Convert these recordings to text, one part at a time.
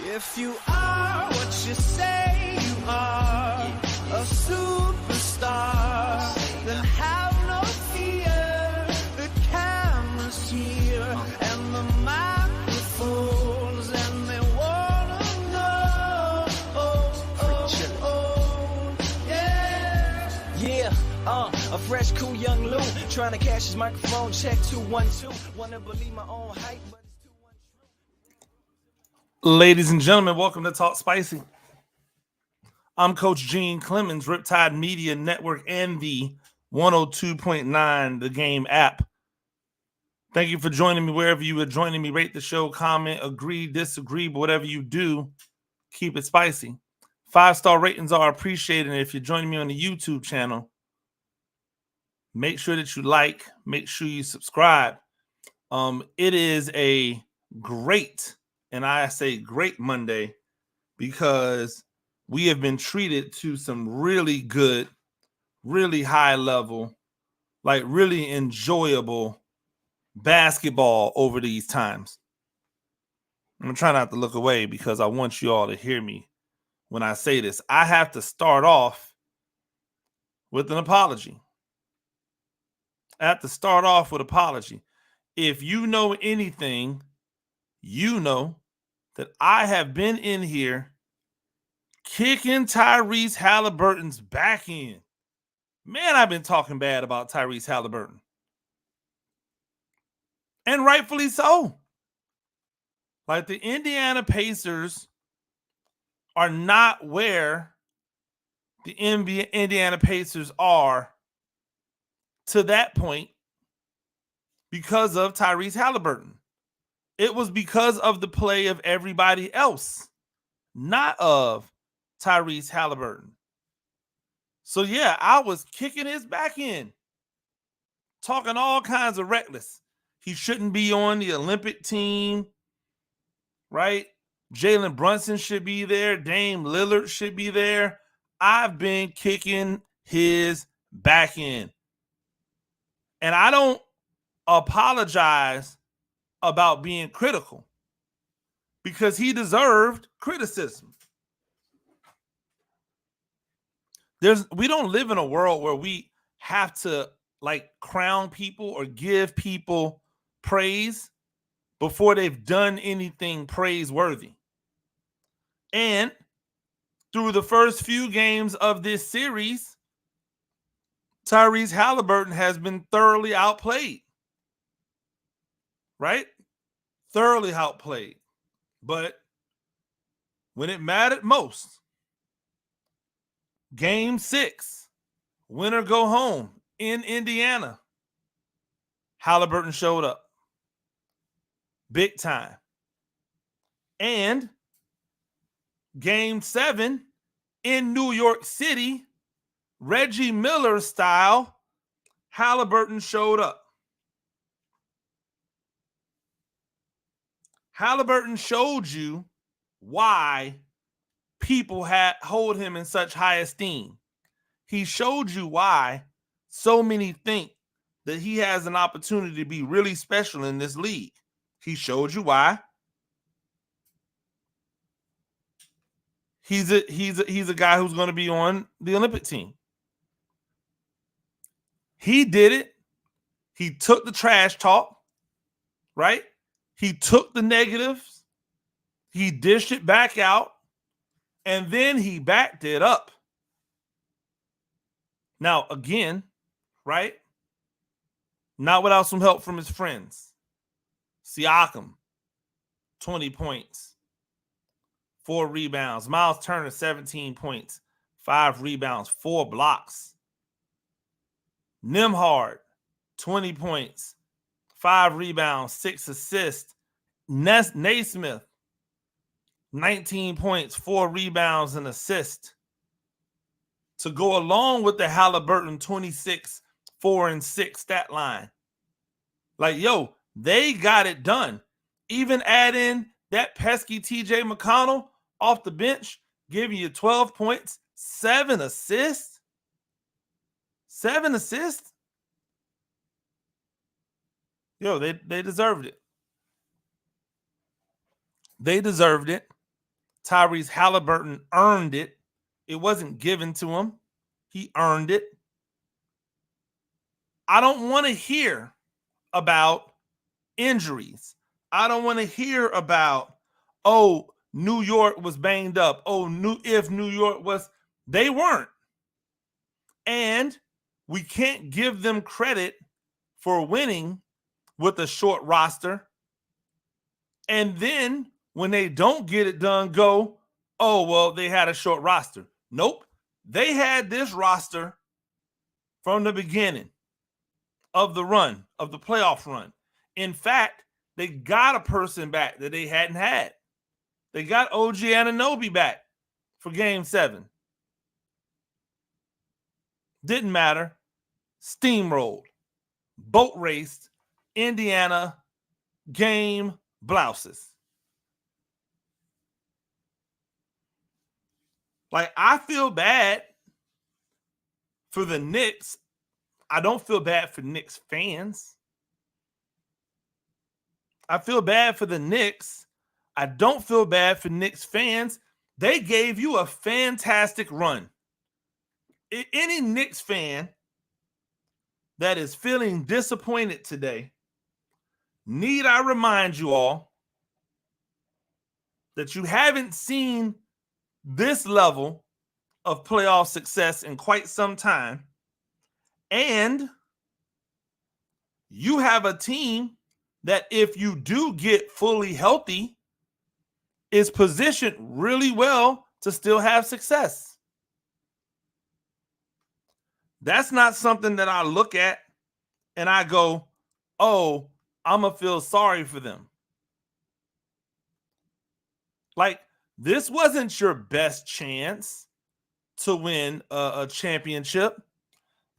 If you are what you say you are, a superstar, then have no fear. The camera's here and the microphones, and they wanna know. Yeah, a fresh, cool young Lou trying to cash his microphone check 212. Wanna believe my own hype, but it's too untrue. Ladies and gentlemen, welcome to Talk Spicy. I'm Coach Gene Clemens, Riptide Media Network and the 102.9 The Game app. Thank you for joining me wherever you are joining me. Rate the show, comment, agree, disagree, but whatever you do, keep it spicy. 5-star ratings are appreciated. And if you're joining me on the YouTube channel, make sure that you like, make sure you subscribe. It is a great, and I say great Monday, because we have been treated to some really good, really high level, like really enjoyable basketball over these times. I'm gonna try not to look away because I want you all to hear me when I say this. I have to start off with an apology. If you know anything, you know that I have been in here kicking Tyrese Halliburton's back end. Man, I've been talking bad about Tyrese Halliburton. And rightfully so. Like, the Indiana Pacers are not where the Indiana Pacers are to that point because of Tyrese Halliburton. It was because of the play of everybody else, not of Tyrese Halliburton. So yeah, I was kicking his back end, talking all kinds of reckless. He shouldn't be on the Olympic team, right? Jalen Brunson should be there. Dame Lillard should be there. I've been kicking his back end. And I don't apologize about being critical, because he deserved criticism. We don't live in a world where we have to like crown people or give people praise before they've done anything praiseworthy. And through the first few games of this series, Tyrese Halliburton has been thoroughly outplayed. Right? Thoroughly outplayed. But when it mattered most, Game 6, win or go home in Indiana, Halliburton showed up big time. And Game 7 in New York City, Reggie Miller style, Halliburton showed up. Halliburton showed you why people hold him in such high esteem. He showed you why so many think that he has an opportunity to be really special in this league. He showed you why. He's a guy who's going to be on the Olympic team. He did it. He took the trash talk, right? He took the negatives. He dished it back out. And then he backed it up. Now, again, right? Not without some help from his friends. Siakam, 20 points, 4 rebounds. Miles Turner, 17 points, 5 rebounds, 4 blocks. Nembhard, 20 points, 5 rebounds, 6 assists. Naismith, 19 points, 4 rebounds, and assist. To go along with the Halliburton 26, 4 and 6 stat line. Like, yo, they got it done. Even add in that pesky TJ McConnell off the bench, giving you 12 points, 7 assists. 7 assists. Yo, they deserved it. They deserved it. Tyrese Halliburton earned it. It wasn't given to him. He earned it. I don't want to hear about injuries. I don't want to hear about, oh, New York was banged up. Oh, if New York was, they weren't. And we can't give them credit for winning with a short roster. And then when they don't get it done, go, oh, well, they had a short roster. Nope. They had this roster from the beginning of the run, of the playoff run. In fact, they got a person back that they hadn't had. They got OG Anunoby back for Game 7. Didn't matter. Steamrolled. Boat raced. Indiana game blouses. Like, I feel bad for the Knicks. I don't feel bad for Knicks fans. I feel bad for the Knicks. I don't feel bad for Knicks fans. They gave you a fantastic run. Any Knicks fan that is feeling disappointed today, need I remind you all that you haven't seen this level of playoff success in quite some time, and you have a team that, if you do get fully healthy, is positioned really well to still have success. That's not something that I look at and I go, oh, I'm going to feel sorry for them. Like, this wasn't your best chance to win a championship.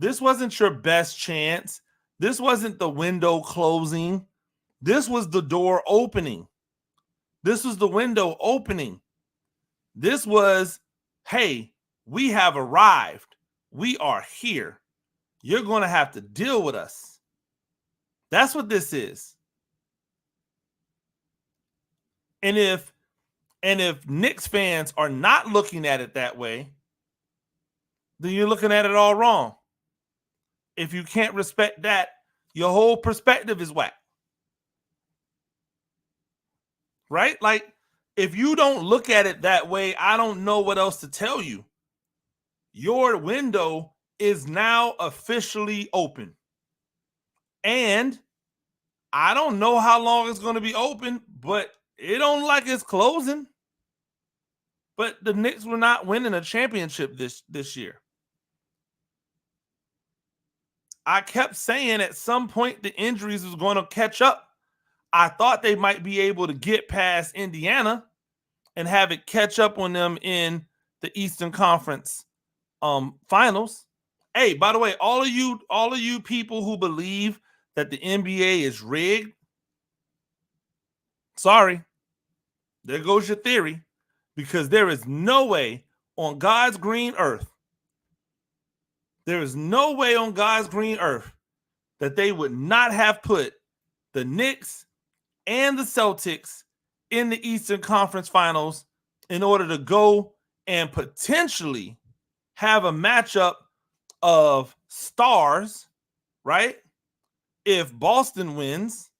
This wasn't your best chance. This wasn't the window closing. This was the door opening. This was the window opening. This was, hey, we have arrived. We are here. You're going to have to deal with us. That's what this is. And if Knicks fans are not looking at it that way, then you're looking at it all wrong. If you can't respect that, your whole perspective is whack. Right? Like, if you don't look at it that way, I don't know what else to tell you. Your window is now officially open. And I don't know how long it's going to be open, but it don't like it's closing. But the Knicks were not winning a championship this year. I kept saying at some point the injuries was going to catch up. I thought they might be able to get past Indiana and have it catch up on them in the Eastern Conference finals. Hey, by the way, all of you people who believe that the NBA is rigged, sorry, there goes your theory, because there is no way on God's green earth, there is no way on God's green earth that they would not have put the Knicks and the Celtics in the Eastern Conference Finals in order to go and potentially have a matchup of stars, right? If Boston wins,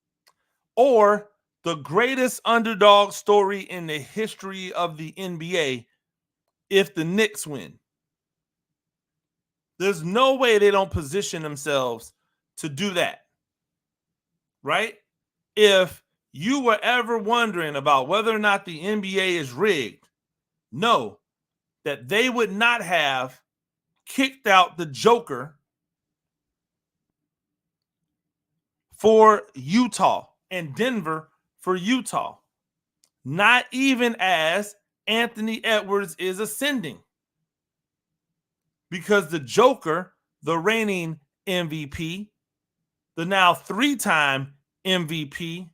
or the greatest underdog story in the history of the NBA if the Knicks win. There's no way they don't position themselves to do that, right? If you were ever wondering about whether or not the NBA is rigged, know that they would not have kicked out the Joker for Utah and Denver for Utah, not even as Anthony Edwards is ascending. Because the Joker, the reigning MVP, the now 3-time MVP,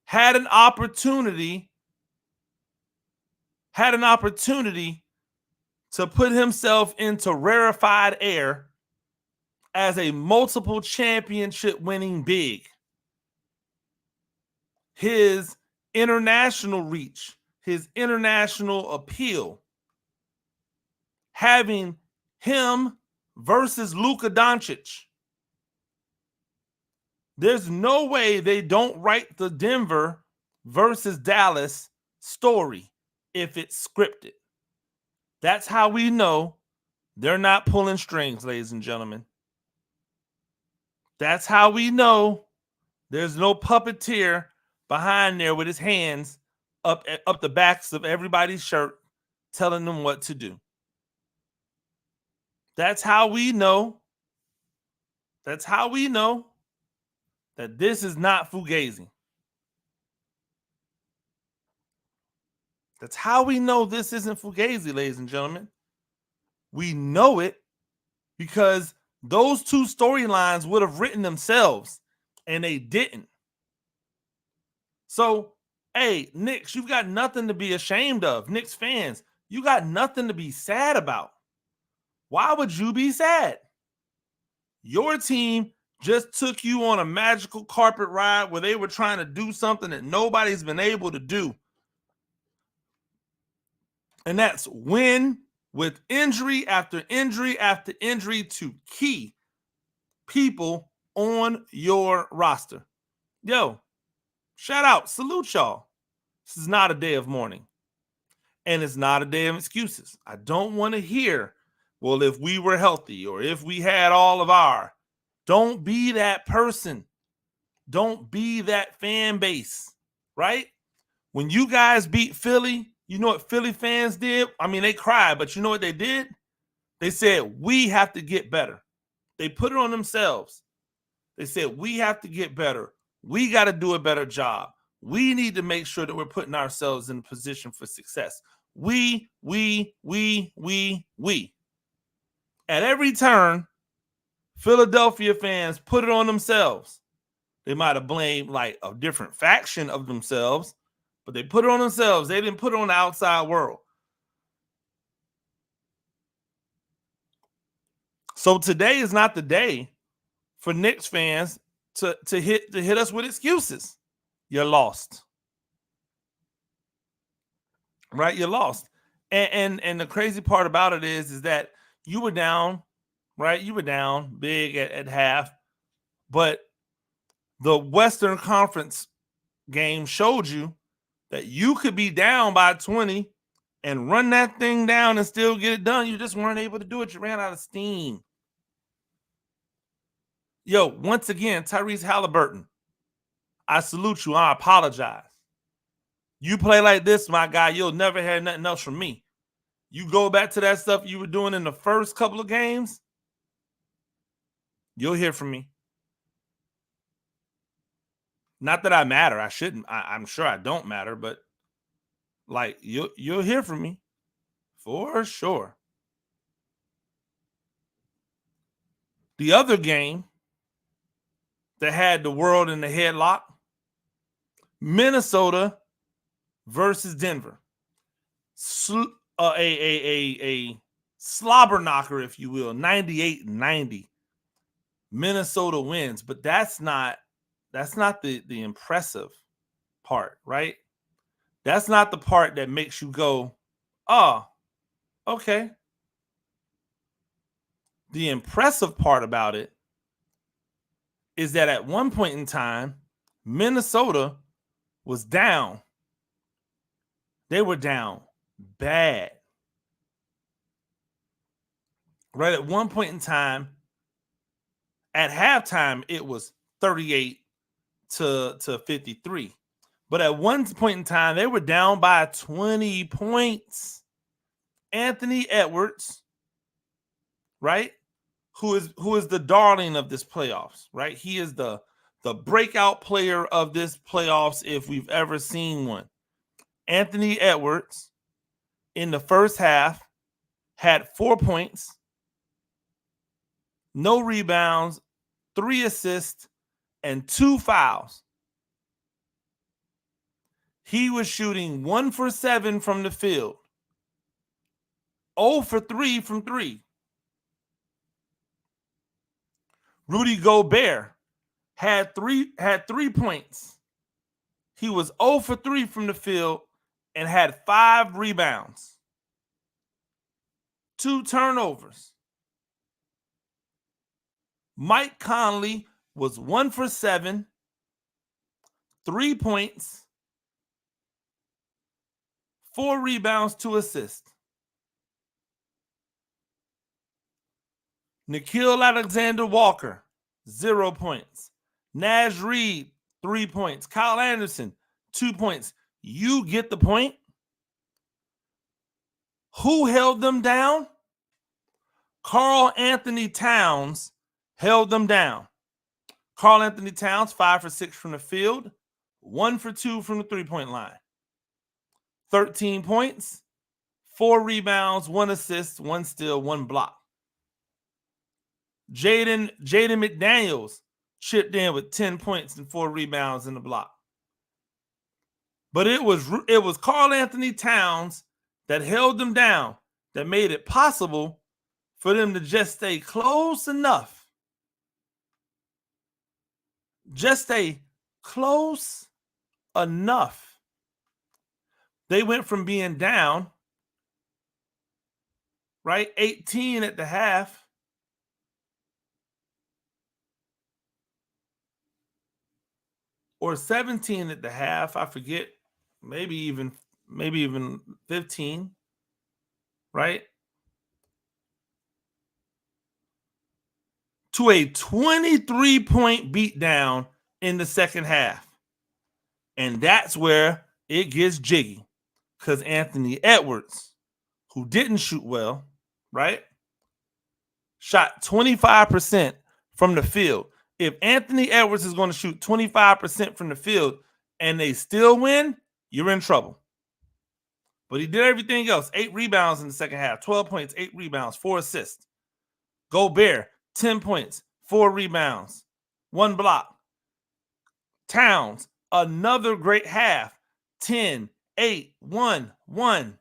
had an opportunity to put himself into rarefied air as a multiple championship winning big. His international reach, his international appeal, having him versus Luka Doncic. There's no way they don't write the Denver versus Dallas story if it's scripted. That's how we know they're not pulling strings, ladies and gentlemen. That's how we know there's no puppeteer behind there with his hands up the backs of everybody's shirt telling them what to do. That's how we know. That's how we know that this is not Fugazi. That's how we know this isn't Fugazi, ladies and gentlemen. We know it because those two storylines would have written themselves, and they didn't. So, hey, Knicks, you've got nothing to be ashamed of. Knicks fans, you got nothing to be sad about. Why would you be sad? Your team just took you on a magical carpet ride where they were trying to do something that nobody's been able to do. And that's win with injury after injury after injury to key people on your roster. Yo, shout out, salute y'all. This is not a day of mourning. And it's not a day of excuses. I don't want to hear, well, if we were healthy or if we had all of our. Don't be that person. Don't be that fan base, right? When you guys beat Philly, you know what Philly fans did? I mean, they cried, but you know what they did? They said, we have to get better. They put it on themselves. They said, we have to get better. We got to do a better job. We need to make sure that we're putting ourselves in a position for success. We. At every turn, Philadelphia fans put it on themselves. They might have blamed like a different faction of themselves, but they put it on themselves. They didn't put it on the outside world. So today is not the day for Knicks fans to hit us with excuses. You're lost. Right? You're lost. And the crazy part about it is that you were down, right? You were down big at half, but the Western Conference game showed you that you could be down by 20 and run that thing down and still get it done. You just weren't able to do it. You ran out of steam. Yo, once again, Tyrese Halliburton, I salute you. I apologize. You play like this, my guy, you'll never hear nothing else from me. You go back to that stuff you were doing in the first couple of games, you'll hear from me. Not that I matter. I shouldn't. I'm sure I don't matter, but like you'll hear from me for sure. The other game that had the world in the headlock, Minnesota versus Denver. A slobber knocker, if you will, 98-90. Minnesota wins, but that's not the impressive part, right? That's not the part that makes you go, oh, okay. The impressive part about it is that at one point in time, Minnesota was down. They were down bad. Right at one point in time, at halftime, it was 38 to 53. But at one point in time, they were down by 20 points. Anthony Edwards, right? Who is the darling of this playoffs, right? He is the breakout player of this playoffs if we've ever seen one. Anthony Edwards in the first half had 4 points, no rebounds, 3 assists, and 2 fouls. He was shooting 1 for 7 from the field, 0 for 3 from 3. Rudy Gobert had 3 points. He was 0 for 3 from the field and had 5 rebounds, 2 turnovers. Mike Conley was 1 for 7, 3 points, 4 rebounds, 2 assists. Nickeil Alexander-Walker, 0 points. Naz Reid, 3 points. Kyle Anderson, 2 points. You get the point. Who held them down? Karl Anthony Towns held them down. Karl Anthony Towns, 5 for 6 from the field, 1 for 2 from the three-point line. 13 points, 4 rebounds, 1 assist, 1 steal, 1 block. Jaden McDaniels chipped in with 10 points and 4 rebounds in the block. But it was Karl Anthony Towns that held them down, that made it possible for them to just stay close enough. Just stay close enough. They went from being down, right, 18 at the half, or 17 at the half, I forget, maybe even 15, right? To a 23-point beatdown in the second half. And that's where it gets jiggy, because Anthony Edwards, who didn't shoot well, right, shot 25% from the field. If Anthony Edwards is going to shoot 25% from the field and they still win, you're in trouble. But he did everything else. 8 rebounds in the second half, 12 points, 8 rebounds, 4 assists. Gobert, 10 points, 4 rebounds, 1 block. Towns, another great half, 10, 8, 1, 1.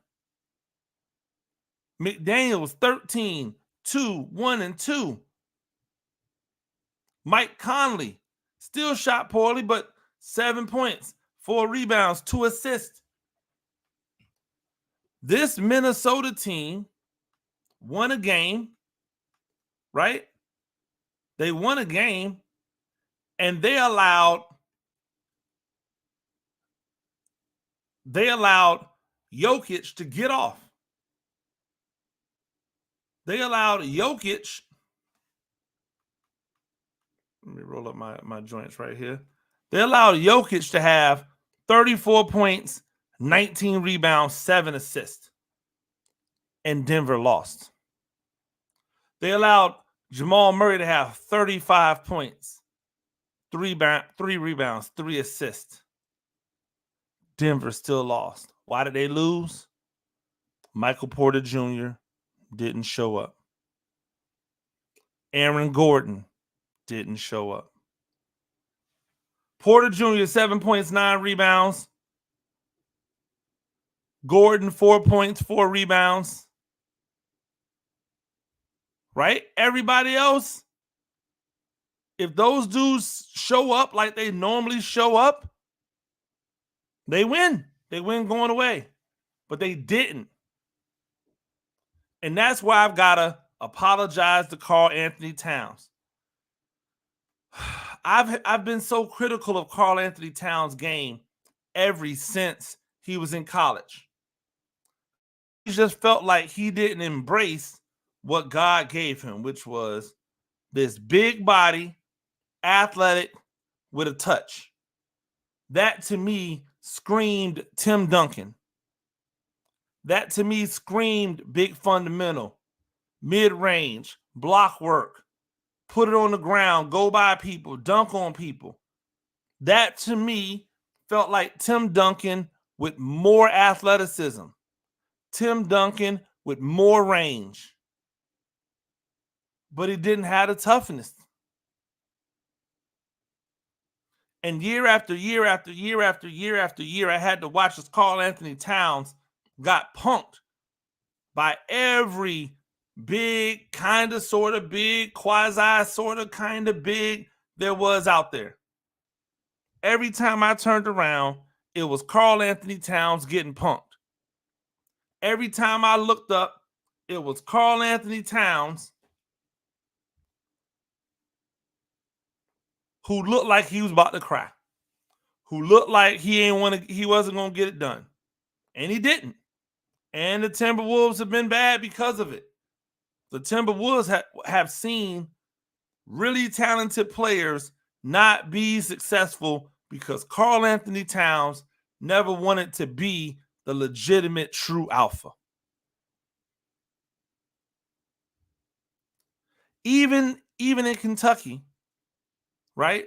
McDaniels, 13, 2, 1, and 2. Mike Conley still shot poorly, but 7 points, 4 rebounds, 2 assists. This Minnesota team won a game, right? They won a game, and they allowed Jokic to get off. They allowed Jokic. Let me roll up my joints right here. They allowed Jokic to have 34 points, 19 rebounds, 7 assists. And Denver lost. They allowed Jamal Murray to have 35 points, 3 rebounds, 3 assists. Denver still lost. Why did they lose? Michael Porter Jr. didn't show up. Aaron Gordon didn't show up. Porter Jr., 7 points, 9 rebounds. Gordon, 4 points, 4 rebounds. Right? Everybody else, if those dudes show up like they normally show up, they win. They win going away. But they didn't. And that's why I've got to apologize to Karl Anthony Towns. I've been so critical of Karl Anthony Towns' game ever since he was in college. He just felt like he didn't embrace what God gave him, which was this big body, athletic, with a touch. That to me screamed Tim Duncan. That to me screamed big fundamental, mid-range, block work, put it on the ground, go by people, dunk on people. That to me felt like Tim Duncan with more athleticism. Tim Duncan with more range. But he didn't have the toughness. And year after year after year after year after year, I had to watch as Karl Anthony Towns got punked by every big, kind of, sort of big, quasi, sort of, kind of big there was out there. Every time I turned around, it was Karl Anthony Towns getting punked. Every time I looked up, it was Karl Anthony Towns who looked like he was about to cry, who looked like he wasn't going to get it done. And he didn't. And the Timberwolves have been bad because of it. The Timberwolves have seen really talented players not be successful because Karl Anthony Towns never wanted to be the legitimate true alpha. Even in Kentucky, right?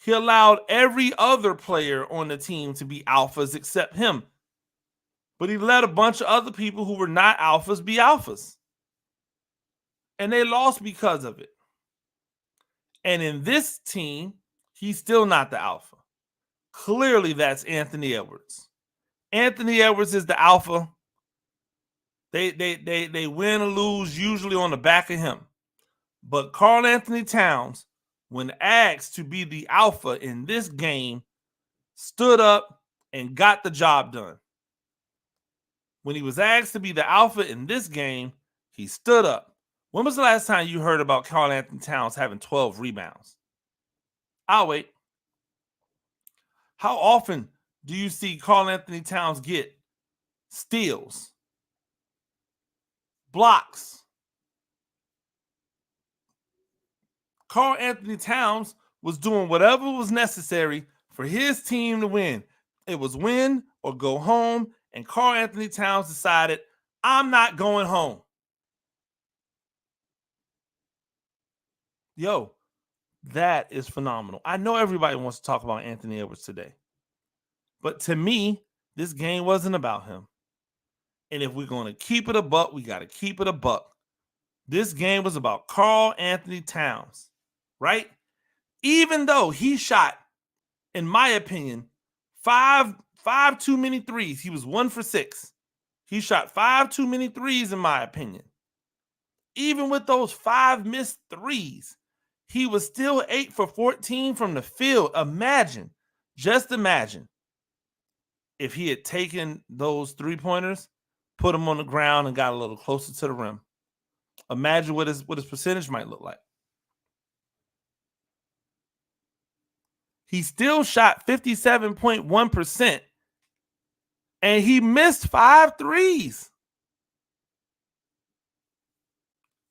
He allowed every other player on the team to be alphas except him. But he let a bunch of other people who were not alphas be alphas. And they lost because of it. And in this team, he's still not the alpha. Clearly, that's Anthony Edwards. Anthony Edwards is the alpha. They win or lose usually on the back of him. But Karl Anthony Towns, when asked to be the alpha in this game, stood up and got the job done. When he was asked to be the alpha in this game, he stood up. When was the last time you heard about Karl Anthony Towns having 12 rebounds? I'll wait. How often do you see Karl Anthony Towns get steals, blocks? Karl Anthony Towns was doing whatever was necessary for his team to win. It was win or go home, and Karl Anthony Towns decided, I'm not going home. Yo, that is phenomenal. I know everybody wants to talk about Anthony Edwards today. But to me, this game wasn't about him. And if we're going to keep it a buck, we got to keep it a buck. This game was about Karl Anthony Towns, right? Even though he shot, in my opinion, five too many threes. He was 1 for 6. He shot 5 too many threes, in my opinion. Even with those 5 missed threes, he was still 8 for 14 from the field. Just imagine if he had taken those 3-pointers, put them on the ground, and got a little closer to the rim. Imagine what his percentage might look like. He still shot 57.1%, and he missed 5 threes.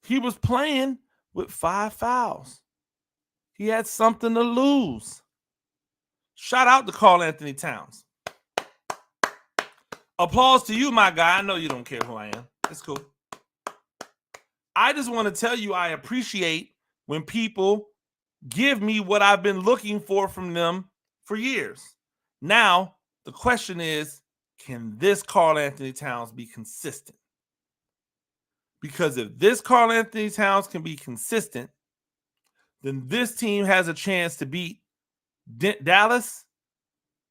He was playing with 5 fouls. He had something to lose. Shout out to Karl Anthony Towns. Applause to you, my guy. I know you don't care who I am. It's cool. I just want to tell you I appreciate when people give me what I've been looking for from them for years. Now, the question is, can this Karl Anthony Towns be consistent? Because if this Karl Anthony Towns can be consistent, then this team has a chance to beat Dallas,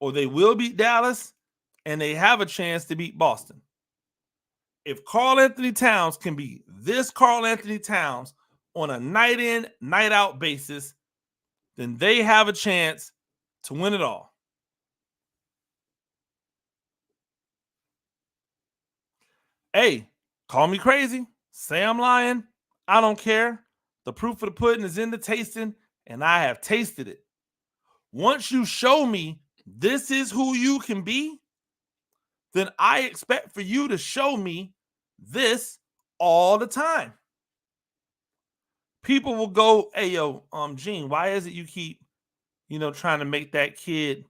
or they will beat Dallas, and they have a chance to beat Boston. If Karl Anthony Towns can be this Karl Anthony Towns on a night in, night out basis, then they have a chance to win it all. Hey, call me crazy. Say I'm lying. I don't care. The proof of the pudding is in the tasting, and I have tasted it. Once you show me this is who you can be, then I expect for you to show me this all the time. People will go, hey, yo, Gene, why is it you keep, trying to make that kid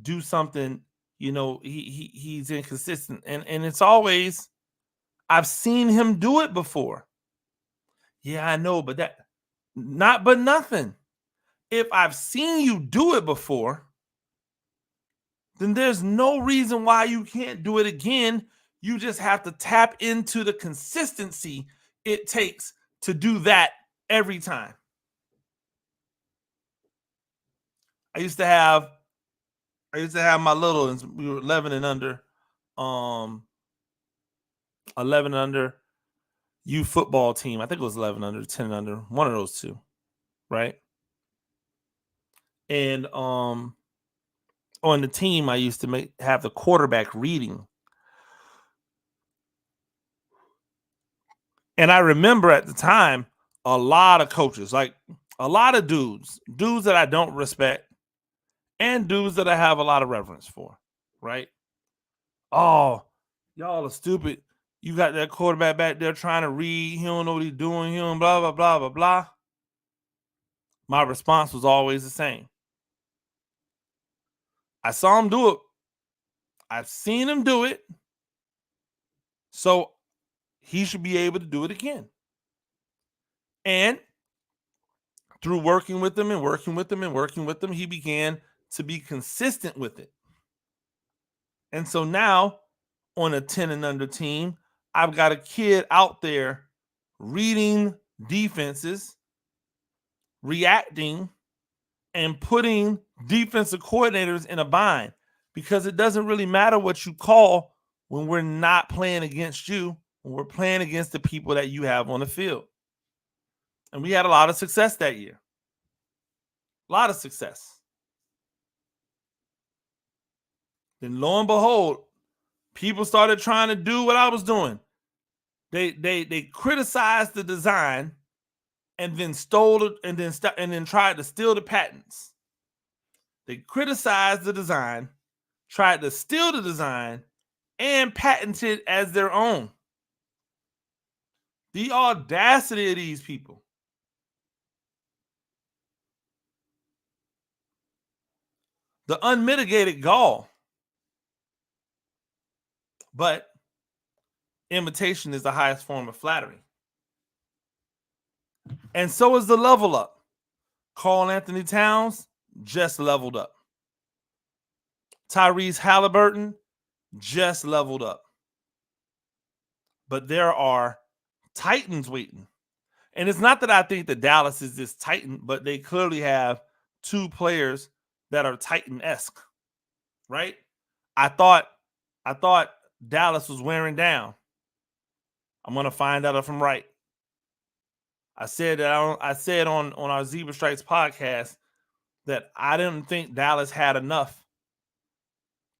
do something, he's inconsistent. And it's always, I've seen him do it before. Yeah, I know, but nothing. If I've seen you do it before, then there's no reason why you can't do it again. You just have to tap into the consistency it takes to do that every time. I used to have my little ones. We were 11 and under. 11 and under youth football team. I think it was 11 under, 10 and under, one of those two, right? And on the team, I used to have the quarterback reading. And I remember at the time, a lot of coaches, like a lot of dudes that I don't respect, and dudes that I have a lot of reverence for, right? Oh, y'all are stupid. You got that quarterback back there trying to read. He don't know what he's doing. He don't blah, blah, blah, blah, blah. My response was always the same. I saw him do it. I've seen him do it. So he should be able to do it again. And through working with them and working with them and working with them, he began to be consistent with it. And so now on a 10 and under team, I've got a kid out there reading defenses, reacting, and putting defensive coordinators in a bind, because it doesn't really matter what you call when we're not playing against you, when we're playing against the people that you have on the field. And we had a lot of success that year. A lot of success. Then lo and behold, people started trying to do what I was doing. They criticized the design and then stole it and then tried to steal the patents. They criticized the design, tried to steal the design, and patented it as their own. The audacity of these people. The unmitigated gall. But imitation is the highest form of flattery. And so is the level up. Karl-Anthony Towns just leveled up. Tyrese Halliburton just leveled up. But there are titans waiting. And it's not that I think that Dallas is this titan, but they clearly have two players that are titan-esque, right? I thought Dallas was wearing down. I'm going to find out if I'm right. I said on our Zebra Strikes podcast that I didn't think Dallas had enough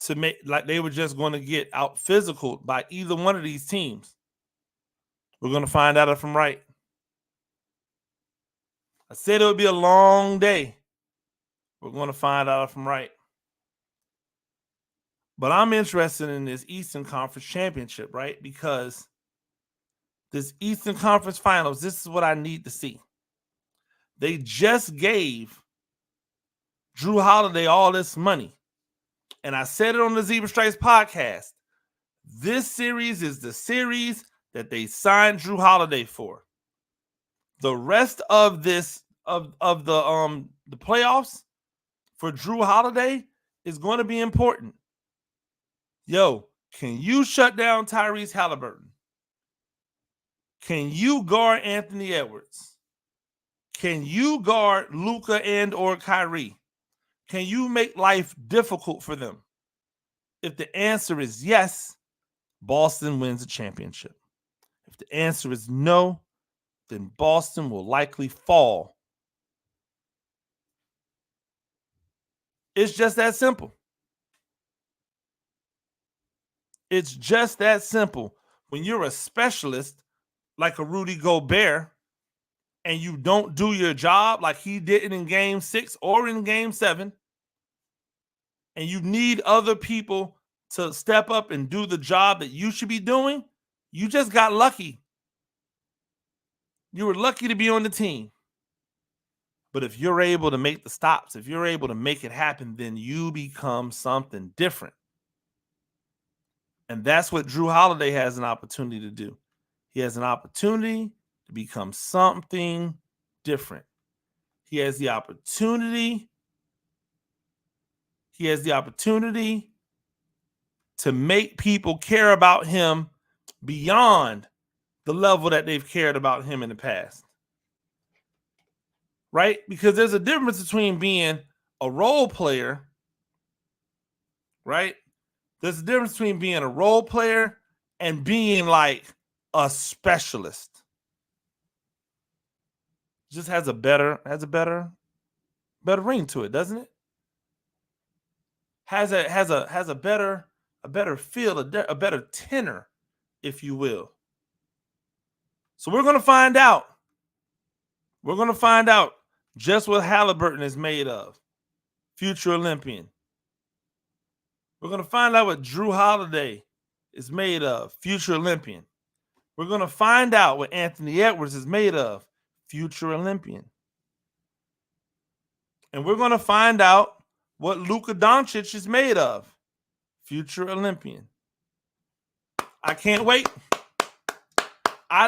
to make, like, they were just going to get out physical by either one of these teams. We're going to find out if I'm right. I said it would be a long day. We're going to find out if I'm right. But I'm interested in this Eastern Conference Championship, right? Because this Eastern Conference Finals, this is what I need to see. They just gave Jrue Holiday all this money. And I said it on the Zebra Strikes podcast. This series is the series that they signed Jrue Holiday for. The rest of this of the playoffs for Jrue Holiday is going to be important. Yo, can you shut down Tyrese Halliburton? Can you guard Anthony Edwards? Can you guard Luka and or Kyrie? Can you make life difficult for them? If the answer is yes, Boston wins the championship. If the answer is no, then Boston will likely fall. It's just that simple. It's just that simple. When you're a specialist like a Rudy Gobert and you don't do your job like he didn't in Game 6 or in Game 7, and you need other people to step up and do the job that you should be doing, you just got lucky. You were lucky to be on the team. But if you're able to make the stops, if you're able to make it happen, then you become something different. And that's what Jrue Holiday has an opportunity to do. He has an opportunity to become something different. He has the opportunity to make people care about him beyond the level that they've cared about him in the past. Right? Because there's a difference between being a role player, right? There's a difference between being a role player and being like a specialist. Just has a better ring to it, doesn't it? has a better feel, a better tenor, if you will. So we're going to find out. We're going to find out just what Halliburton is made of. Future Olympian. We're going to find out what Drew Holiday is made of. Future Olympian. We're going to find out what Anthony Edwards is made of. Future Olympian. And we're going to find out what Luka Doncic is made of. Future Olympian. I can't wait.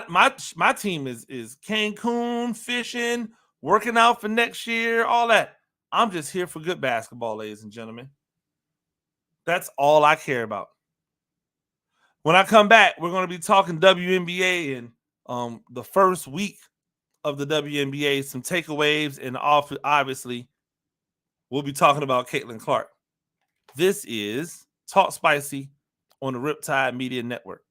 My team is Cancun, fishing, working out for next year, all that. I'm just here for good basketball, ladies and gentlemen. That's all I care about. When I come back, we're going to be talking WNBA and the first week of the WNBA, some takeaways, and obviously we'll be talking about Caitlin Clark. This is Talk Spicy on the Riptide Media Network.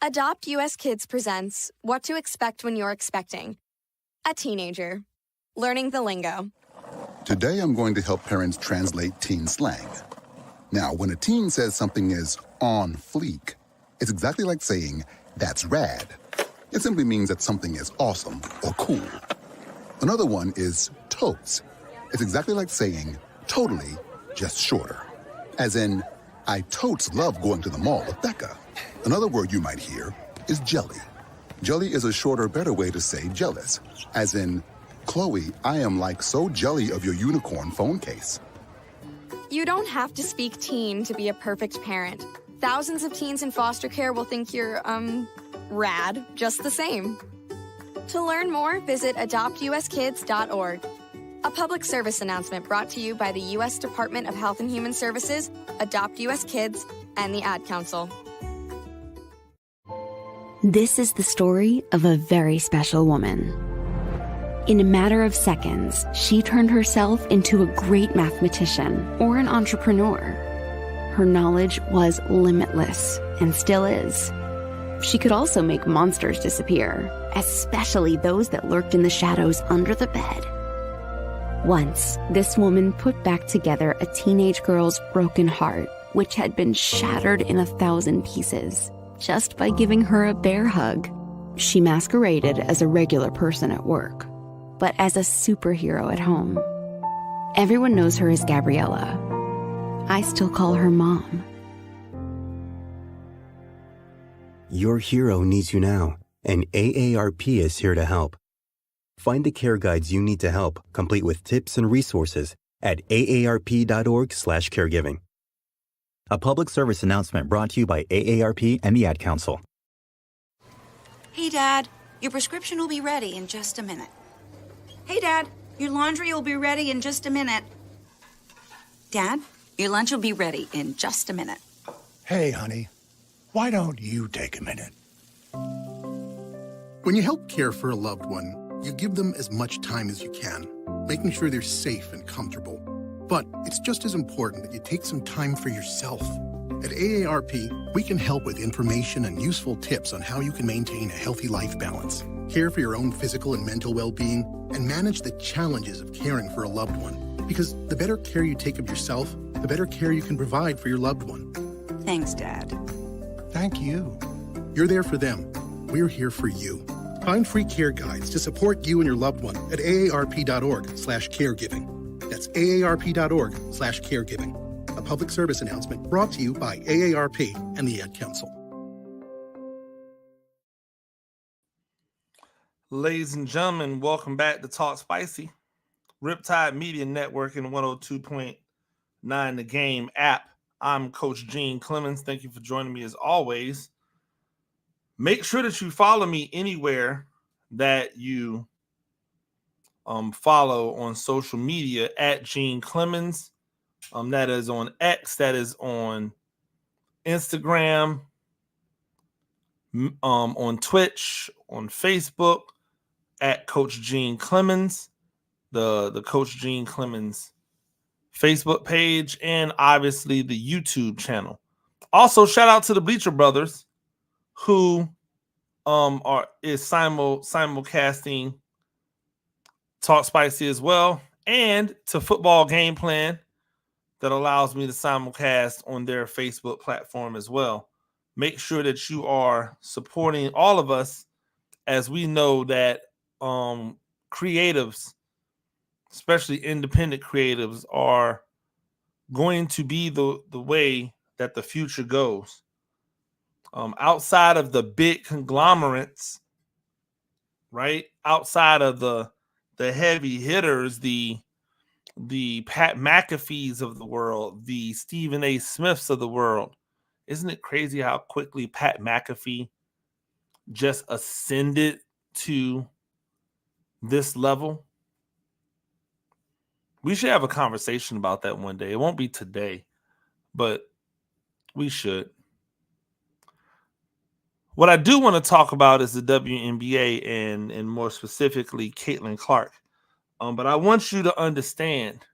Adopt US Kids presents What to Expect When You're Expecting. A teenager. Learning the lingo. Today I'm going to help parents translate teen slang. Now, when a teen says something is on fleek, it's exactly like saying, that's rad. It simply means that something is awesome or cool. Another one is totes. It's exactly like saying, totally, just shorter. As in, I totes love going to the mall with Becca. Another word you might hear is jelly. Jelly is a shorter, better way to say jealous. As in, Chloe, I am like so jelly of your unicorn phone case. You don't have to speak teen to be a perfect parent. Thousands of teens in foster care will think you're, rad, just the same. To learn more, visit adoptuskids.org. A public service announcement brought to you by the U.S. Department of Health and Human Services, Adopt U.S. Kids, and the Ad Council. This is the story of a very special woman. In a matter of seconds, she turned herself into a great mathematician or an entrepreneur. Her knowledge was limitless and still is. She could also make monsters disappear, especially those that lurked in the shadows under the bed. Once, this woman put back together a teenage girl's broken heart, which had been shattered in 1,000 pieces, just by giving her a bear hug. She masqueraded as a regular person at work, but as a superhero at home. Everyone knows her as Gabriella. I still call her Mom. Your hero needs you now, and AARP is here to help. Find the care guides you need to help, complete with tips and resources at aarp.org/caregiving. A public service announcement brought to you by AARP and the Ad Council. Hey, Dad, your prescription will be ready in just a minute. Hey, Dad, your laundry will be ready in just a minute. Dad, your lunch will be ready in just a minute. Hey, honey, why don't you take a minute? When you help care for a loved one, you give them as much time as you can, making sure they're safe and comfortable. But it's just as important that you take some time for yourself. At AARP, we can help with information and useful tips on how you can maintain a healthy life balance, care for your own physical and mental well-being, and manage the challenges of caring for a loved one. Because the better care you take of yourself, the better care you can provide for your loved one. Thanks, Dad. Thank you. You're there for them. We're here for you. Find free care guides to support you and your loved one at aarp.org/caregiving. That's aarp.org/caregiving. A public service announcement brought to you by AARP and the Ad Council. Ladies and gentlemen, welcome back to Talk Spicy. Riptide Media Network and 102.9 The Game app. I'm Coach Gene Clemens. Thank you for joining me as always. Make sure that you follow me anywhere that you follow on social media at Gene Clemens. That is on X, that is on Instagram, on Twitch, on Facebook at Coach Gene Clemens, the Coach Gene Clemens Facebook page, and obviously the YouTube channel. Also, shout out to the Bleacher Brothers, who is simulcasting Talk Spicy as well, and to Football Game Plan, that allows me to simulcast on their Facebook platform as well. Make sure that you are supporting all of us, as we know that creatives, especially independent creatives, are going to be the way that the future goes. Outside of the big conglomerates, right? Outside of the heavy hitters, the Pat McAfees of the world, the Stephen A. Smiths of the world. Isn't it crazy how quickly Pat McAfee just ascended to this level? We should have a conversation about that one day. It won't be today, but we should. What I do want to talk about is the WNBA and more specifically Caitlin Clark. But I want you to understand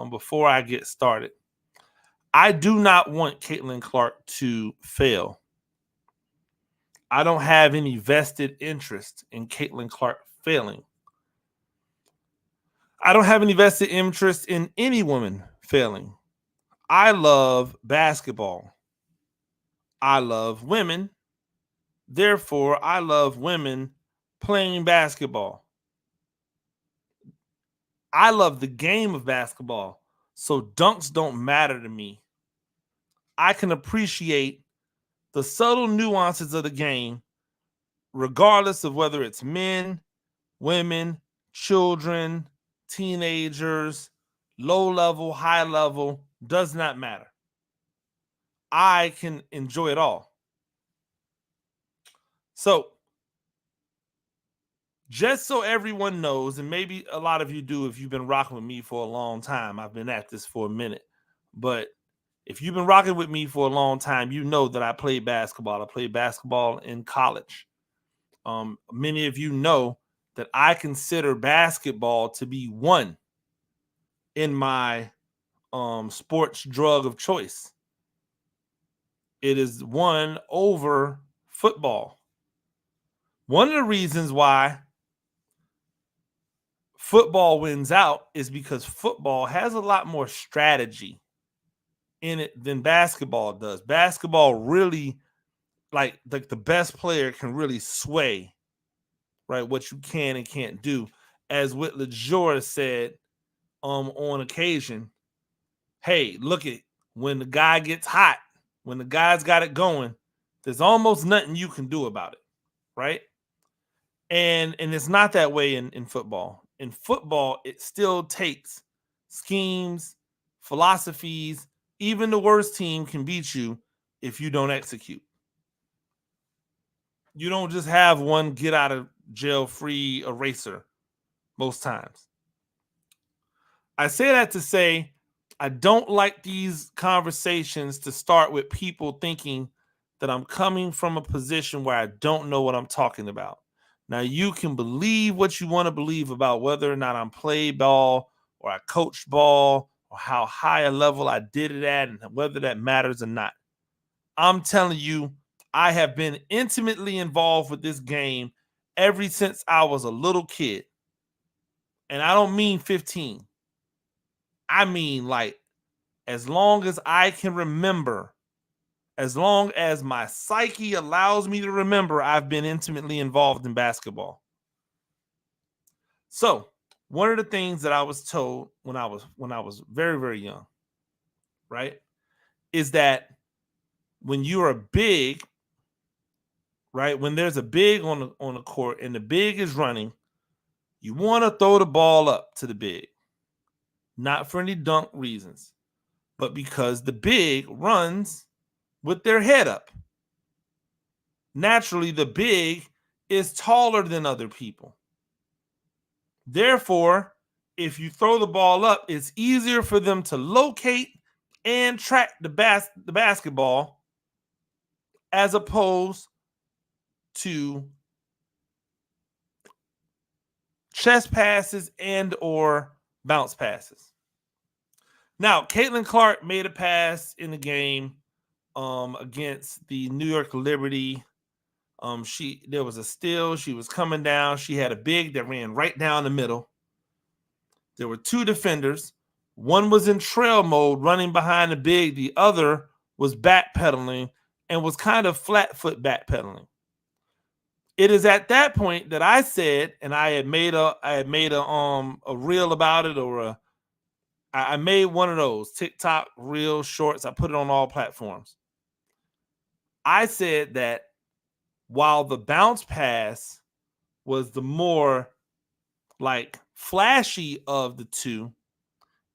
before I get started, I do not want Caitlin Clark to fail. I don't have any vested interest in Caitlin Clark failing. I don't have any vested interest in any woman failing. I love basketball. I love women. Therefore, I love women playing basketball. I love the game of basketball, so dunks don't matter to me. I can appreciate the subtle nuances of the game, regardless of whether it's men, women, children, teenagers, low level, high level, does not matter. I can enjoy it all. So, just so everyone knows, and maybe a lot of you do if you've been rocking with me for a long time. I've been at this for a minute. But if you've been rocking with me for a long time, you know that I played basketball. I played basketball in college. Many of you know that I consider basketball to be one in my sports drug of choice. It is one over football. One of the reasons why football wins out is because football has a lot more strategy in it than basketball does. Basketball really, like the best player can really sway, right, what you can and can't do. As Whitler George said on occasion, hey, look at when the guy gets hot, when the guy's got it going, there's almost nothing you can do about it, right? And it's not that way in football. In football, it still takes schemes, philosophies. Even the worst team can beat you if you don't execute. You don't just have one get out of jail free eraser most times. I say that to say I don't like these conversations to start with people thinking that I'm coming from a position where I don't know what I'm talking about. Now, you can believe what you want to believe about whether or not I'm played ball or I coached ball or how high a level I did it at and whether that matters or not. I'm telling you, I have been intimately involved with this game ever since I was a little kid. And I don't mean 15. I mean like as long as I can remember, as long as my psyche allows me to remember, I've been intimately involved in basketball. So, one of the things that I was told when I was very, very young, right, is that when you are big, right, when there's a big on the court and the big is running, you want to throw the ball up to the big. Not for any dunk reasons, but because the big runs with their head up. Naturally, the big is taller than other people. Therefore, if you throw the ball up, it's easier for them to locate and track the basketball as opposed to chest passes and or bounce passes. Now, Caitlin Clark made a pass in the game against the New York Liberty. There was a steal. She was coming down. She had a big that ran right down the middle. There were two defenders. One was in trail mode, running behind the big. The other was backpedaling and was kind of flat foot backpedaling. It is at that point that I said, and I had made a reel about it, or I made one of those TikTok reel shorts. I put it on all platforms. I said that while the bounce pass was the more like flashy of the two,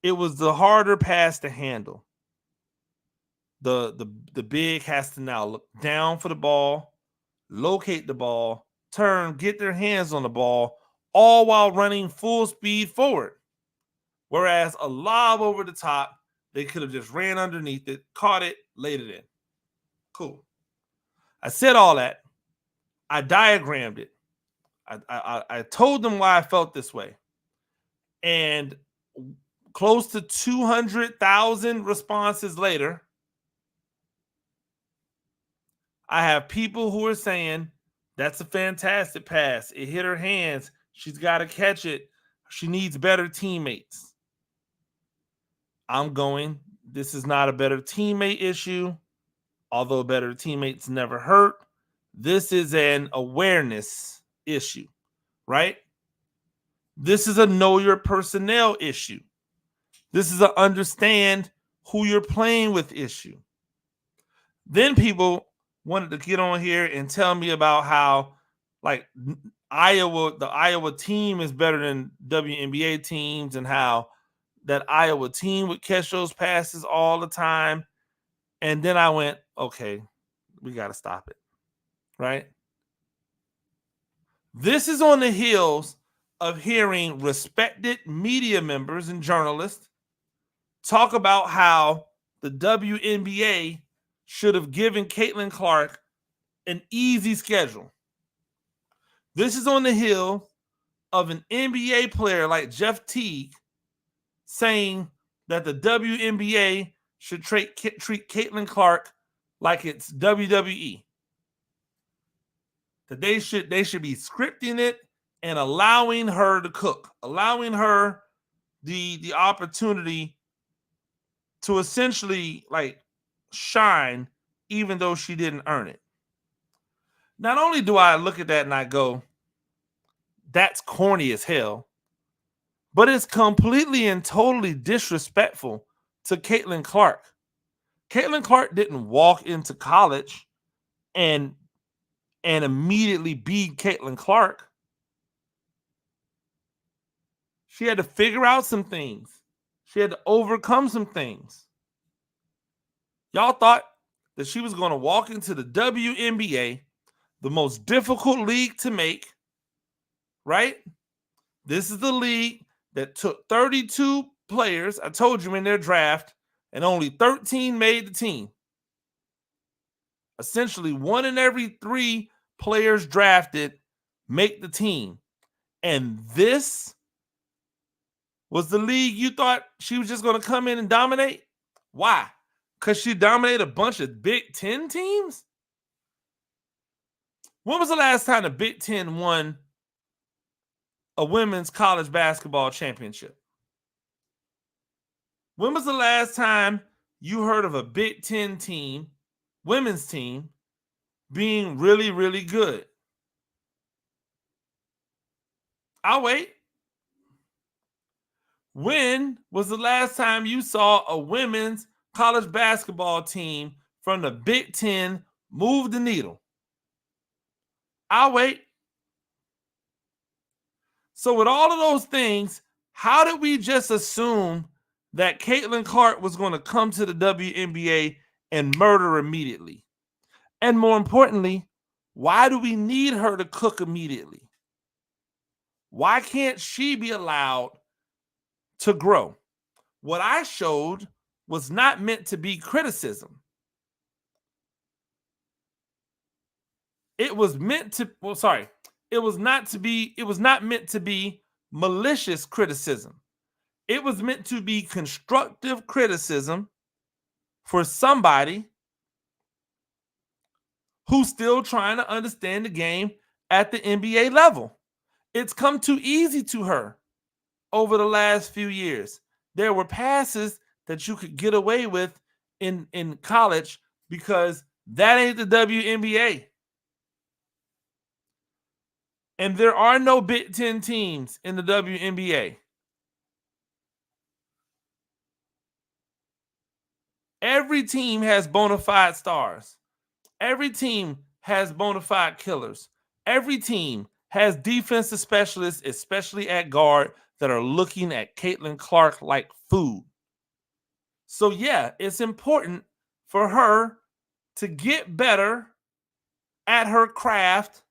it was the harder pass to handle. The big has to now look down for the ball, locate the ball, turn, get their hands on the ball, all while running full speed forward. Whereas a lob over the top, they could have just ran underneath it, caught it, laid it in. Cool. I said all that. I diagrammed it. I told them why I felt this way. And close to 200,000 responses later, I have people who are saying, that's a fantastic pass. It hit her hands. She's got to catch it. She needs better teammates. I'm going, this is not a better teammate issue, although better teammates never hurt. This is an awareness issue, right? This is a know your personnel issue. This is a understand who you're playing with issue. Then people wanted to get on here and tell me about how, like, the Iowa team is better than WNBA teams, and how that Iowa team would catch those passes all the time. And then I went, okay, we got to stop it, right? This is on the heels of hearing respected media members and journalists talk about how the WNBA should have given Caitlin Clark an easy schedule. This is on the heel of an NBA player like Jeff Teague saying that the WNBA should treat Caitlin Clark like it's WWE. That they should be scripting it and allowing her to cook, allowing her the opportunity to essentially like shine, even though she didn't earn it. Not only do I look at that and I go, that's corny as hell, but it's completely and totally disrespectful to Caitlin Clark. Caitlin Clark didn't walk into college and immediately be Caitlin Clark. She had to figure out some things. She had to overcome some things. Y'all thought that she was going to walk into the WNBA, the most difficult league to make, right? This is the league that took 32 players, I told you, in their draft, and only 13 made the team. Essentially, 1 in every 3 players drafted make the team. And this was the league you thought she was just going to come in and dominate? Why? Because she dominated a bunch of Big Ten teams? When was the last time the Big Ten won a women's college basketball championship? When was the last time you heard of a Big Ten team, women's team, being really, really good? I'll wait. When was the last time you saw a women's college basketball team from the Big Ten move the needle? I'll wait. So with all of those things, how did we just assume that Caitlin Clark was going to come to the WNBA and murder immediately? And more importantly, why do we need her to cook immediately? Why can't she be allowed to grow? What I showed was not meant to be criticism. It was meant to, it was not meant to be malicious criticism. It was meant to be constructive criticism for somebody who's still trying to understand the game at the NBA level. It's come too easy to her over the last few years. there were passes that you could get away with in college because that ain't the WNBA. And there are no Big Ten teams in the WNBA. Every team has bona fide stars. Every team has bona fide killers. Every team has defensive specialists, especially at guard, that are looking at Caitlin Clark like food. So, yeah, it's important for her to get better at her craft,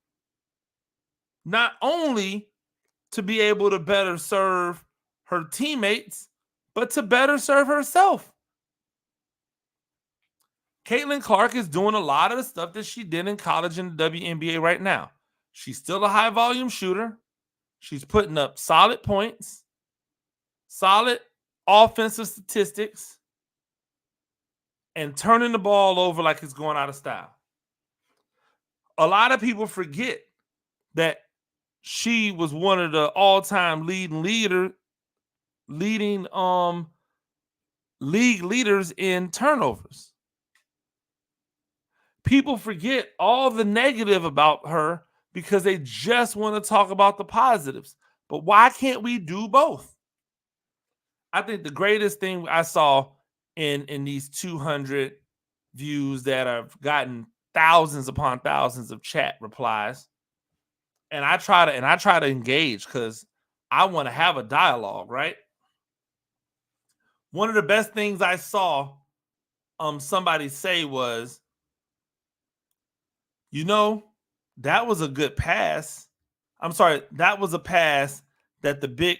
not only to be able to better serve her teammates, but to better serve herself. Caitlin Clark is doing a lot of the stuff that she did in college in the WNBA right now. She's still a high volume shooter. She's putting up solid points, solid offensive statistics, and turning the ball over like it's going out of style. A lot of people forget that she was one of the all-time league leaders in turnovers. People forget all the negative about her because they just want to talk about the positives. But why can't we do both? I think the greatest thing I saw in these 200 views that have gotten thousands upon thousands of chat replies, and I try to engage because I want to have a dialogue, right? One of the best things I saw somebody say was, that was a good pass. I'm sorry, that was a pass that the big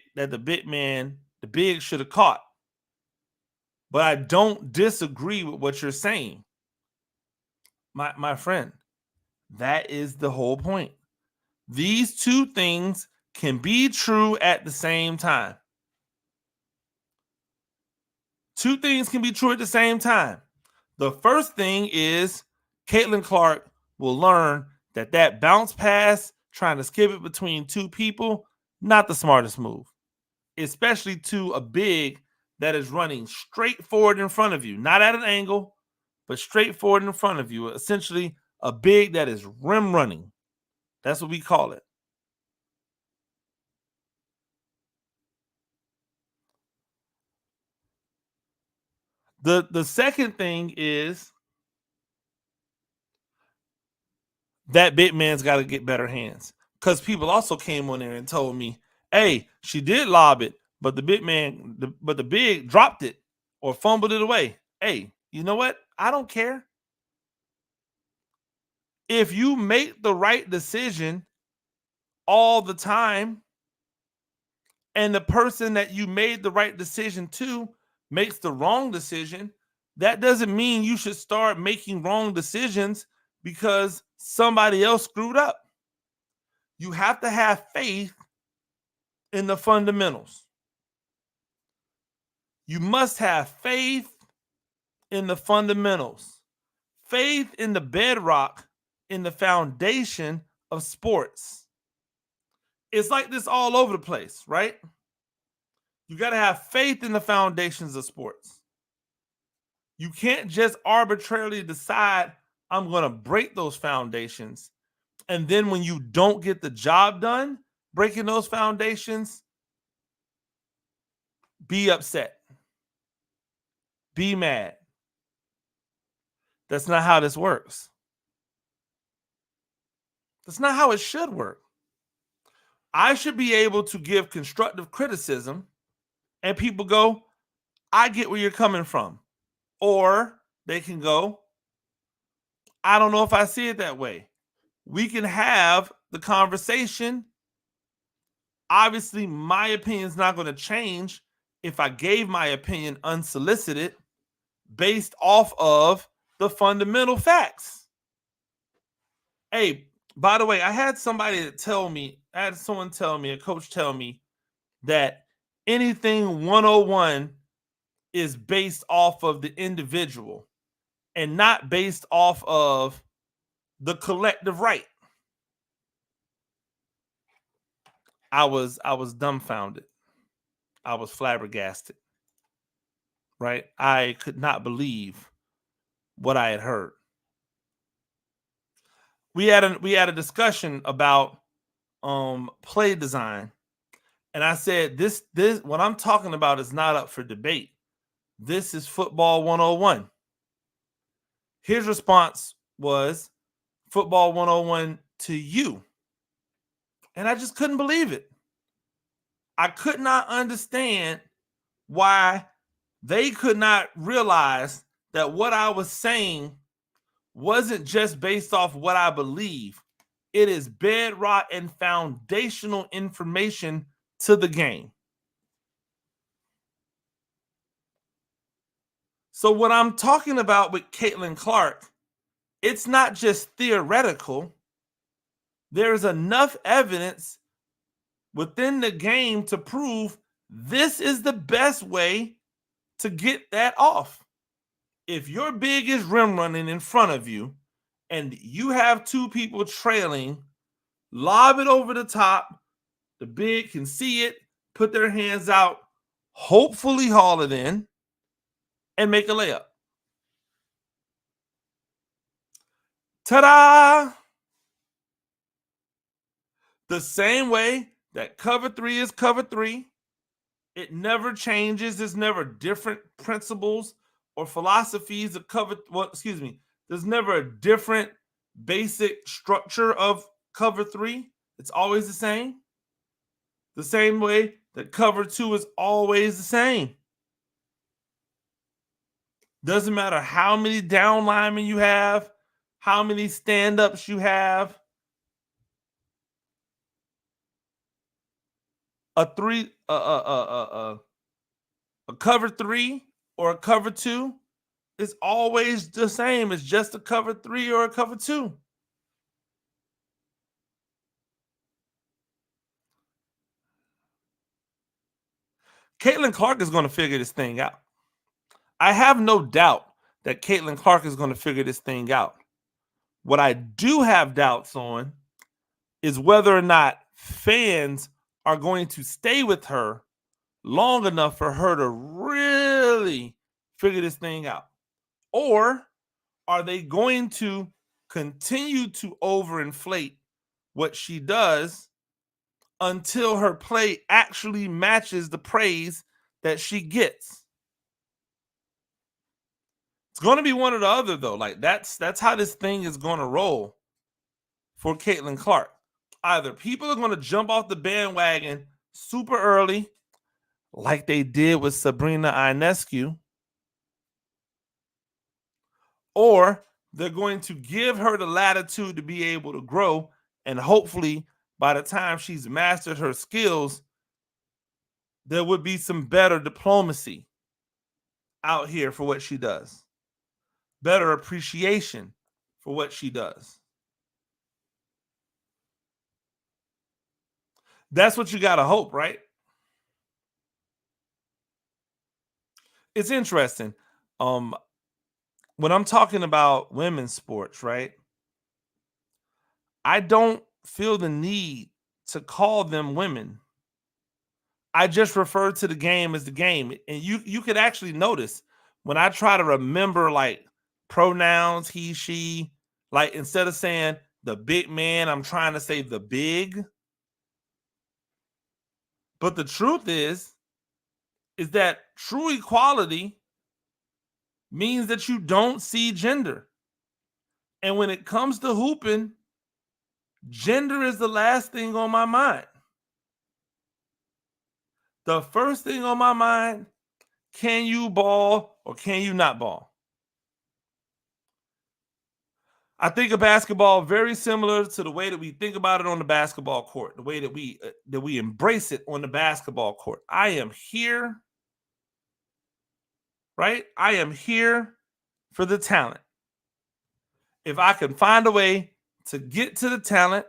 should have caught. But I don't disagree with what you're saying. My friend, that is the whole point. These two things can be true at the same time. Two things can be true at the same time. The first thing is Caitlin Clark will learn that bounce pass, trying to skip it between two people, not the smartest move, especially to a big that is running straight forward in front of you, not at an angle, but straight forward in front of you. Essentially, a big that is rim running. That's what we call it. The second thing is that big man's got to get better hands, because people also came on there and told me, hey, she did lob it, but the big dropped it or fumbled it away. Hey, you know what? I don't care. If you make the right decision all the time and the person that you made the right decision to makes the wrong decision, that doesn't mean you should start making wrong decisions because somebody else screwed up. You have to have faith in the fundamentals. You must have faith in the fundamentals, faith in the bedrock, in the foundation of sports. It's like this all over the place, right? You got to have faith in the foundations of sports. You can't just arbitrarily decide, I'm going to break those foundations. And then when you don't get the job done, breaking those foundations, be upset. Be mad. That's not how this works. That's not how it should work. I should be able to give constructive criticism and people go, I get where you're coming from. Or they can go, I don't know if I see it that way. We can have the conversation. Obviously, my opinion is not going to change if I gave my opinion unsolicited based off of the fundamental facts. Hey, by the way, I had someone tell me, a coach tell me that anything 101 is based off of the individual and not based off of the collective right. I was dumbfounded. I was flabbergasted. right? I could not believe what I had heard. We had a discussion about play design, and I said this what I'm talking about is not up for debate. This is football 101. His response was football 101 to you. And I just couldn't believe it. I could not understand why they could not realize that what I was saying wasn't just based off what I believe. It is bedrock and foundational information to the game. So what I'm talking about with Caitlin Clark, it's not just theoretical. There is enough evidence within the game to prove this is the best way to get that off. If your big is rim running in front of you and you have two people trailing, lob it over the top, the big can see it, put their hands out, hopefully haul it in, and make a layup. Ta-da! The same way that cover 3 is cover 3. It never changes. There's never different principles or philosophies of cover. Well, excuse me. There's never a different basic structure of cover 3. It's always the same. The same way that cover 2 is always the same. Doesn't matter how many down linemen you have, how many stand-ups you have. A cover 3 or a cover 2 is always the same. It's just a cover 3 or a cover 2. Caitlin Clark is going to figure this thing out. I have no doubt that Caitlin Clark is going to figure this thing out. What I do have doubts on is whether or not fans are going to stay with her long enough for her to really figure this thing out. Or are they going to continue to overinflate what she does until her play actually matches the praise that she gets? It's going to be one or the other, though. Like that's how this thing is going to roll for Caitlin Clark. Either people are going to jump off the bandwagon super early, like they did with Sabrina Ionescu, or they're going to give her the latitude to be able to grow, and hopefully by the time she's mastered her skills, there would be some better diplomacy out here for what she does, better appreciation for what she does. That's what you got to hope, right? It's interesting. When I'm talking about women's sports, right? I don't feel the need to call them women. I just refer to the game as the game. And you could actually notice when I try to remember like pronouns, he, she, like instead of saying the big man, I'm trying to say the big. But the truth is that true equality means that you don't see gender. And when it comes to hooping, gender is the last thing on my mind. The first thing on my mind, can you ball or can you not ball? I think of basketball very similar to the way that we think about it on the basketball court, the way that we embrace it on the basketball court. I am here, right? I am here for the talent. If I can find a way to get to the talent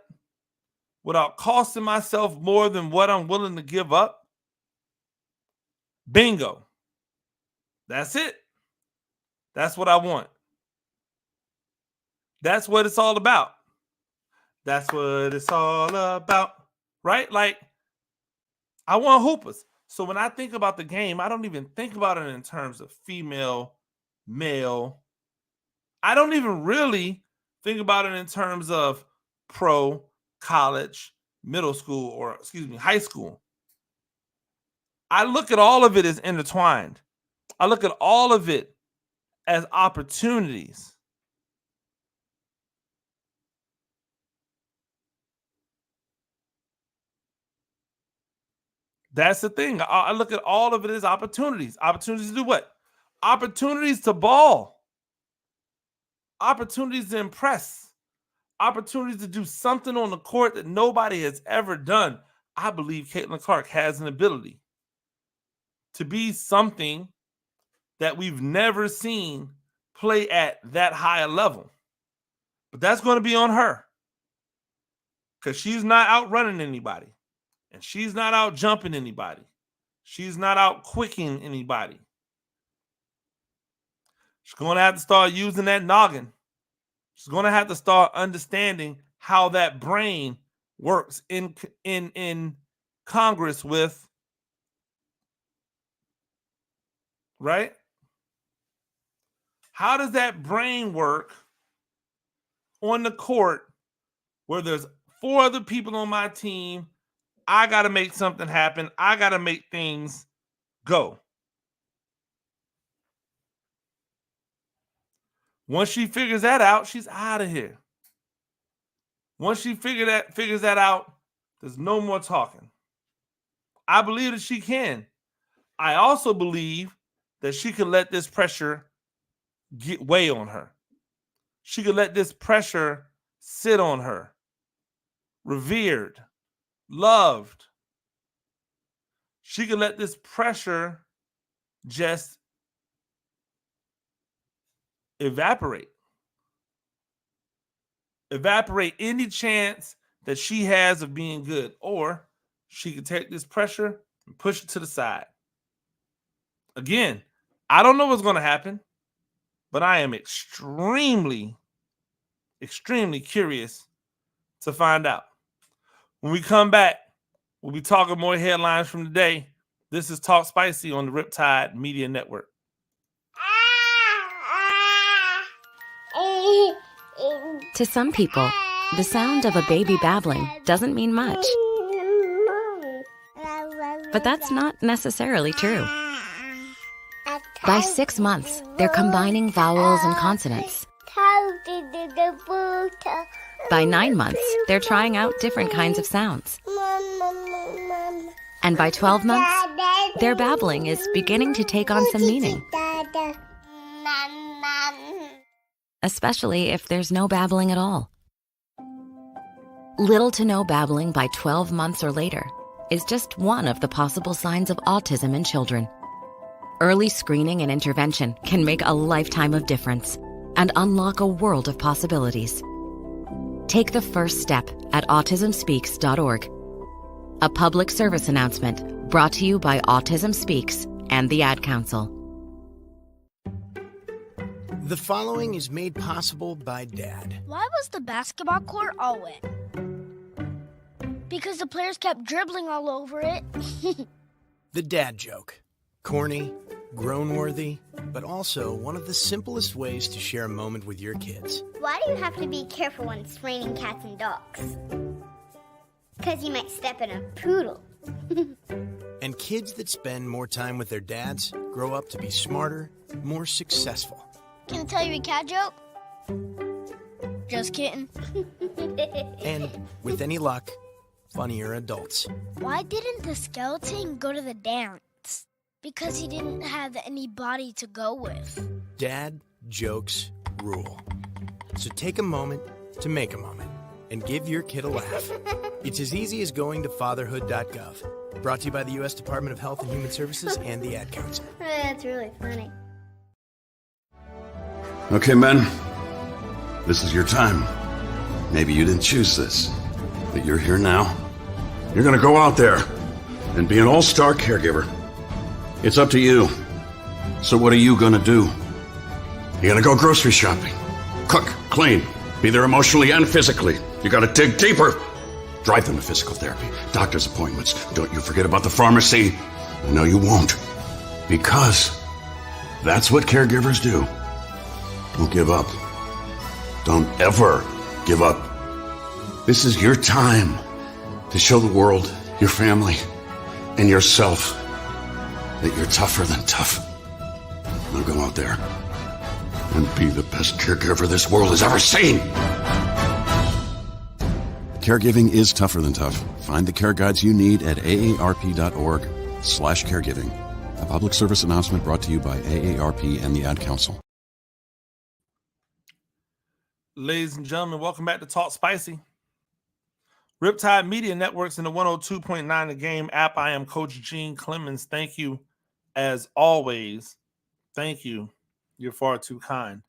without costing myself more than what I'm willing to give up, bingo. That's it. That's what I want. That's what it's all about. That's what it's all about, right? Like, I want hoopers. So when I think about the game, I don't even think about it in terms of female, male. I don't even really think about it in terms of pro, college, middle school, or high school. I look at all of it as intertwined. I look at all of it as opportunities. That's the thing. I look at all of it as opportunities. Opportunities to do what? Opportunities to ball. Opportunities to impress. Opportunities to do something on the court that nobody has ever done. I believe Caitlin Clark has an ability to be something that we've never seen play at that high a level. But that's going to be on her, because she's not outrunning anybody. And she's not out jumping anybody. She's not out quicking anybody. She's going to have to start using that noggin. She's going to have to start understanding how that brain works in Congress with, right? How does that brain work on the court where there's 4 other people on my team? I got to make something happen. I got to make things go. Once she figures that out, she's out of here. Once she figures that out, there's no more talking. I believe that she can. I also believe that she can let this pressure weigh on her. She could let this pressure sit on her. Revered, loved. She could let this pressure just evaporate any chance that she has of being good. Or she could take this pressure and push it to the side. Again, I don't know what's going to happen, but I am extremely, extremely curious to find out. When we come back, we'll be talking more headlines from the day. This is Talk Spicy on the Riptide Media Network. To some people, the sound of a baby babbling doesn't mean much. But that's not necessarily true. By 6 months, they're combining vowels and consonants. By 9 months, they're trying out different kinds of sounds. And by 12 months, their babbling is beginning to take on some meaning. Especially if there's no babbling at all. Little to no babbling by 12 months or later is just one of the possible signs of autism in children. Early screening and intervention can make a lifetime of difference and unlock a world of possibilities. Take the first step at autismspeaks.org. A public service announcement brought to you by Autism Speaks and the Ad Council. The following is made possible by Dad. Why was the basketball court all wet? Because the players kept dribbling all over it. The dad joke. Corny, grown-worthy, but also one of the simplest ways to share a moment with your kids. Why do you have to be careful when it's raining cats and dogs? Because you might step in a poodle. And kids that spend more time with their dads grow up to be smarter, more successful. Can I tell you a cat joke? Just kidding. And, with any luck, funnier adults. Why didn't the skeleton go to the dance? Because he didn't have any body to go with. Dad jokes rule. So take a moment to make a moment and give your kid a laugh. It's as easy as going to fatherhood.gov. Brought to you by the U.S. Department of Health and Human Services and the Ad Council. That's really funny. Okay, men, this is your time. Maybe you didn't choose this, but you're here now. You're gonna go out there and be an all-star caregiver. It's up to you. So what are you gonna do? You're gonna go grocery shopping, cook, clean, be there emotionally and physically. You gotta dig deeper. Drive them to physical therapy, doctor's appointments. Don't you forget about the pharmacy. I know you won't. Because that's what caregivers do. Don't give up. Don't ever give up. This is your time to show the world, your family, and yourself that you're tougher than tough. Now go out there and be the best caregiver this world has ever seen. Caregiving is tougher than tough. Find the care guides you need at aarp.org/caregiving. A public service announcement brought to you by AARP and the Ad Council. Ladies and gentlemen, welcome back to Talk Spicy. Riptide Media Networks in the 102.9 The Game app. I am Coach Gene Clemens. Thank you, as always. Thank you. You're far too kind.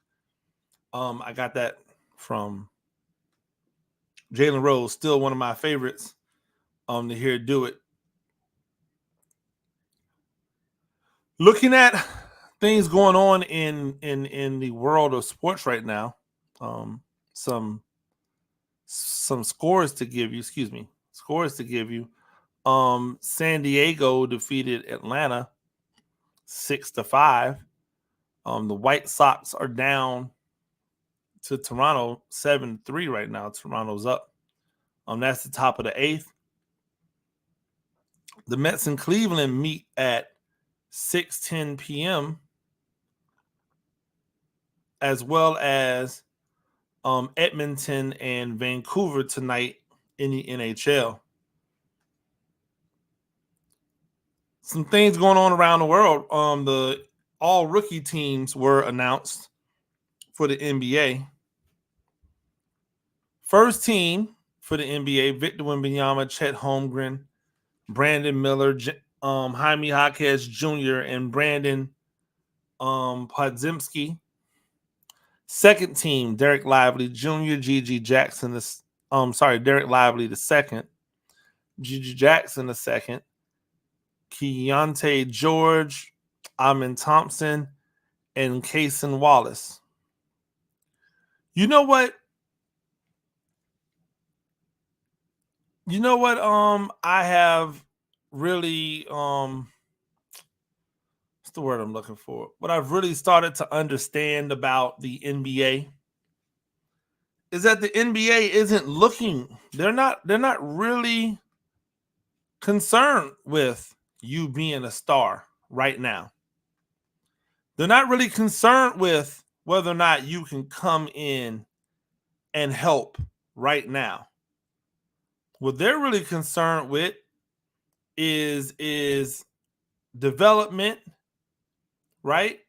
I got that from Jalen Rose, still one of my favorites to hear do it. Looking at things going on in the world of sports right now, some scores to give you. San Diego defeated Atlanta 6-5. The White Sox are down to Toronto 7-3 right now. Toronto's up. That's the top of the 8th. The Mets and Cleveland meet at 6:10 p.m. as well as Edmonton and Vancouver tonight in the NHL. Some things going on around the world. The all rookie teams were announced for the NBA. First team for the NBA: Victor Wembanyama, Chet Holmgren, Brandon Miller, Jaime Jaquez Jr., and Brandon Podziemski. Second team: Derek Lively Jr., Gigi Jackson. Derek Lively the second, Gigi Jackson the second, Keontae George, Amin Thompson, and Cason Wallace. You know what? I have really what's the word I'm looking for? What I've really started to understand about the NBA is that the NBA isn't looking. They're not really concerned with you being a star right now. They're not really concerned with whether or not you can come in and help right now. What they're really concerned with is development, right?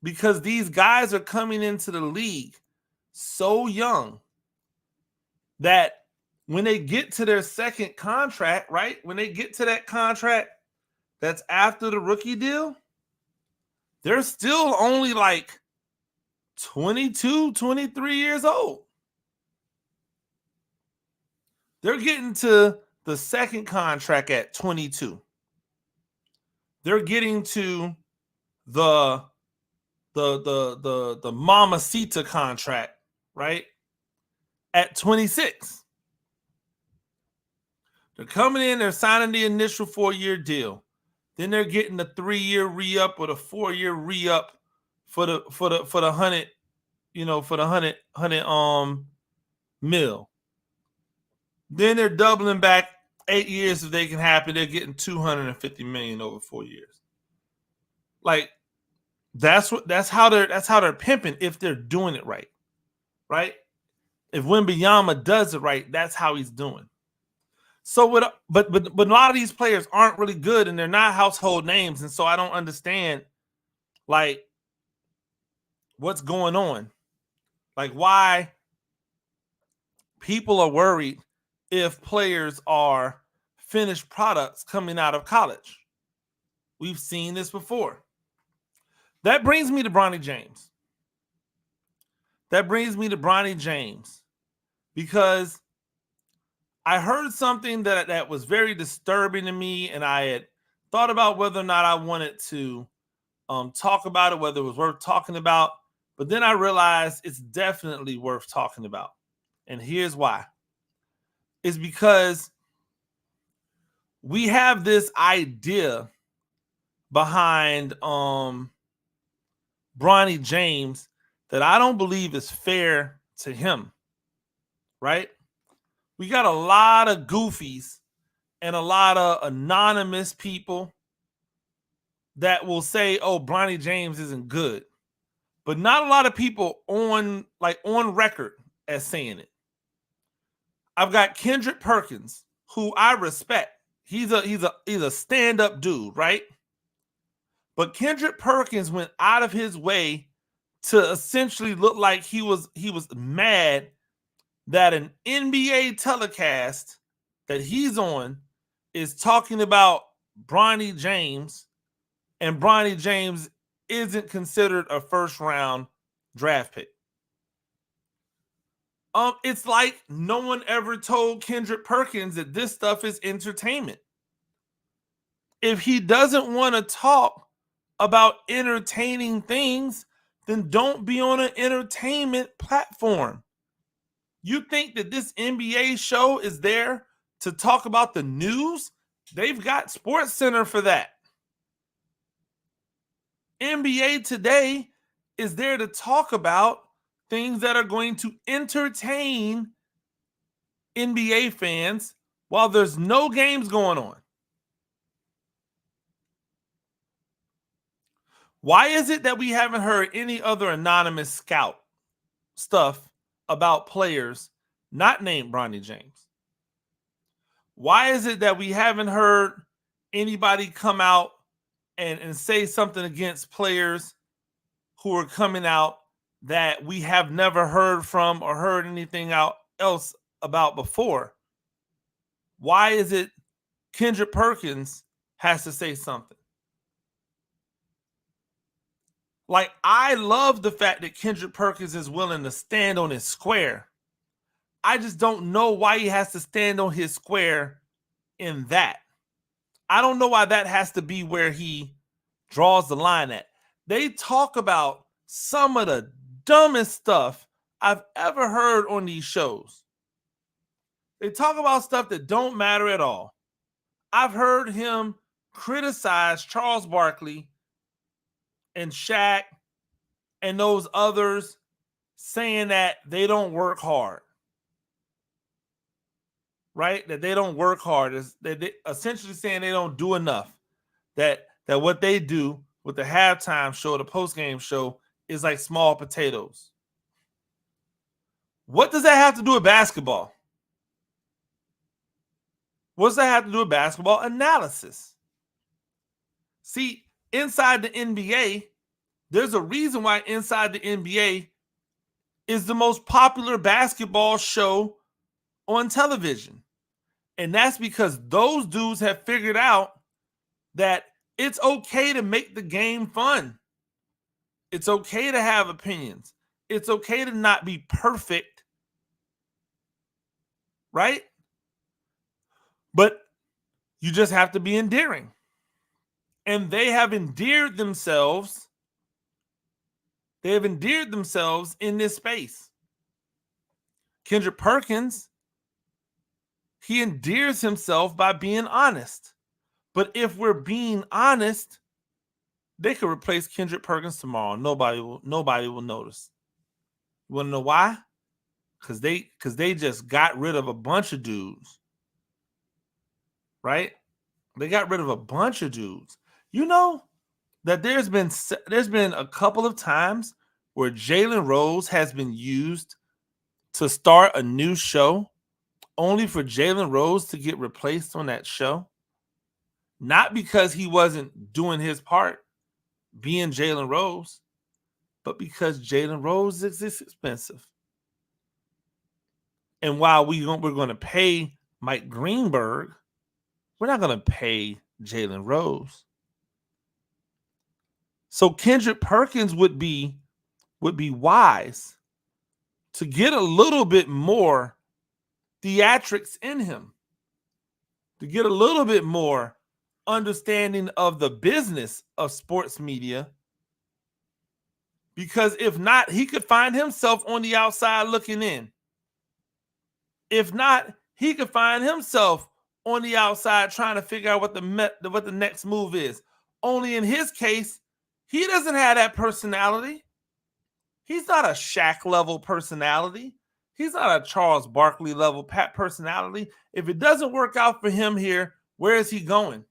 Because these guys are coming into the league so young that when they get to their second contract, right? When they get to that contract that's after the rookie deal, they're still only like 22, 23 years old. They're getting to the second contract at 22. They're getting to the Mamacita contract, right? At 26. They're coming in, they're signing the initial 4-year deal. Then they're getting the 3-year re-up or the 4-year re-up for the 100, for the 100 mil. Then they're doubling back 8 years if they can happen. They're getting $250 million over 4 years. Like that's how they're pimping if they're doing it right, right? If Wembanyama does it right, that's how he's doing. So but a lot of these players aren't really good and they're not household names, and so I don't understand like what's going on, like why people are worried if players are finished products coming out of college. We've seen this before. That brings me to Bronny James. Because I heard something that was very disturbing to me, and I had thought about whether or not I wanted to talk about it, whether it was worth talking about. But then I realized it's definitely worth talking about. And here's why. It's because we have this idea behind Bronny James that I don't believe is fair to him, right? We got a lot of goofies and a lot of anonymous people that will say, oh, Bronny James isn't good. But not a lot of people on record as saying it. I've got Kendrick Perkins, who I respect. He's a stand-up dude, right? But Kendrick Perkins went out of his way to essentially look like he was mad that an NBA telecast that he's on is talking about Bronny James, and Bronny James isn't considered a first-round draft pick. It's like no one ever told Kendrick Perkins that this stuff is entertainment. If he doesn't want to talk about entertaining things, then don't be on an entertainment platform. You think that this NBA show is there to talk about the news? They've got SportsCenter for that. NBA Today is there to talk about things that are going to entertain NBA fans while there's no games going on. Why is it that we haven't heard any other anonymous scout stuff about players not named Bronny James? Why is it that we haven't heard anybody come out and say something against players who are coming out that we have never heard from or heard anything else about before? Why is it Kendrick Perkins has to say something? Like, I love the fact that Kendrick Perkins is willing to stand on his square. I just don't know why he has to stand on his square in that. I don't know why that has to be where he draws the line at. They talk about some of the dumbest stuff I've ever heard on these shows. They talk about stuff that don't matter at all. I've heard him criticize Charles Barkley and Shaq and those others, saying that they don't work hard. Right? That they don't work hard. That they essentially saying they don't do enough. That what they do with the halftime show, the postgame show, is like small potatoes. What does that have to do with basketball? What does that have to do with basketball analysis? See, inside the NBA, there's a reason why Inside the NBA is the most popular basketball show on television. And that's because those dudes have figured out that it's okay to make the game fun. It's okay to have opinions. It's okay to not be perfect. Right? But you just have to be endearing. And they have endeared themselves. They have endeared themselves in this space. Kendrick Perkins, he endears himself by being honest. But if we're being honest, they could replace Kendrick Perkins tomorrow. Nobody will notice. You want to know why? Because they just got rid of a bunch of dudes. Right? They got rid of a bunch of dudes. You know that there's been a couple of times where Jalen Rose has been used to start a new show only for Jalen Rose to get replaced on that show. Not because he wasn't doing his part being Jalen Rose, but because Jalen Rose is expensive. And while we're going to pay Mike Greenberg, we're not going to pay Jalen Rose. So Kendrick Perkins would be wise to get a little bit more theatrics in him, to get a little bit more understanding of the business of sports media. Because if not, he could find himself on the outside looking in. If not, he could find himself on the outside trying to figure out what the next move is. Only in his case, he doesn't have that personality. He's not a Shaq level personality. He's not a Charles Barkley level personality. If it doesn't work out for him here, where is he going?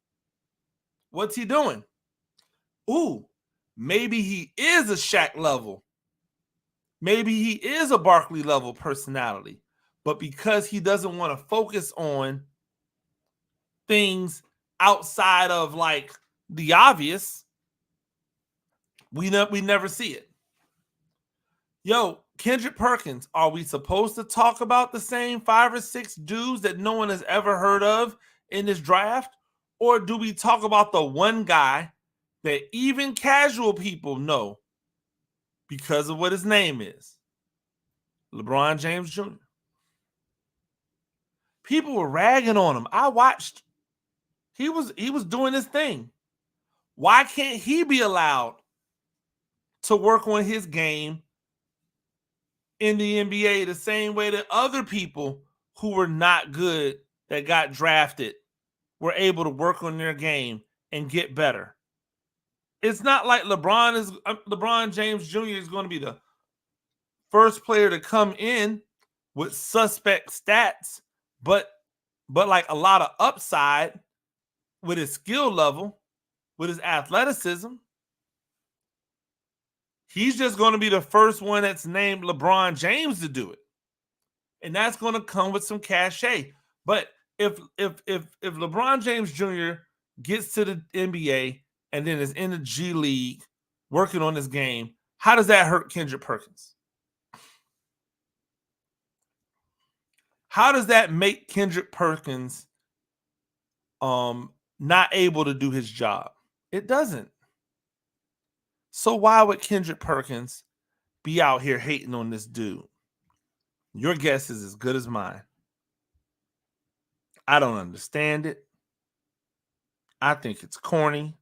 What's he doing? Ooh, maybe he is a Shaq level. Maybe he is a Barkley level personality. But because he doesn't want to focus on things outside of like the obvious, we never see it. Yo, Kendrick Perkins, are we supposed to talk about the same 5 or 6 dudes that no one has ever heard of in this draft? Or do we talk about the one guy that even casual people know because of what his name is? LeBron James Jr. People were ragging on him. I watched. He was doing his thing. Why can't he be allowed to work on his game in the NBA the same way that other people who were not good that got drafted were able to work on their game and get better? It's not like LeBron James Jr. is going to be the first player to come in with suspect stats, but like a lot of upside with his skill level, with his athleticism. He's just going to be the first one that's named LeBron James to do it. And that's going to come with some cachet. But if LeBron James Jr. gets to the NBA and then is in the G League working on his game, how does that hurt Kendrick Perkins? How does that make Kendrick Perkins not able to do his job? It doesn't. So why would Kendrick Perkins be out here hating on this dude? Your guess is as good as mine. I don't understand it. I think it's corny.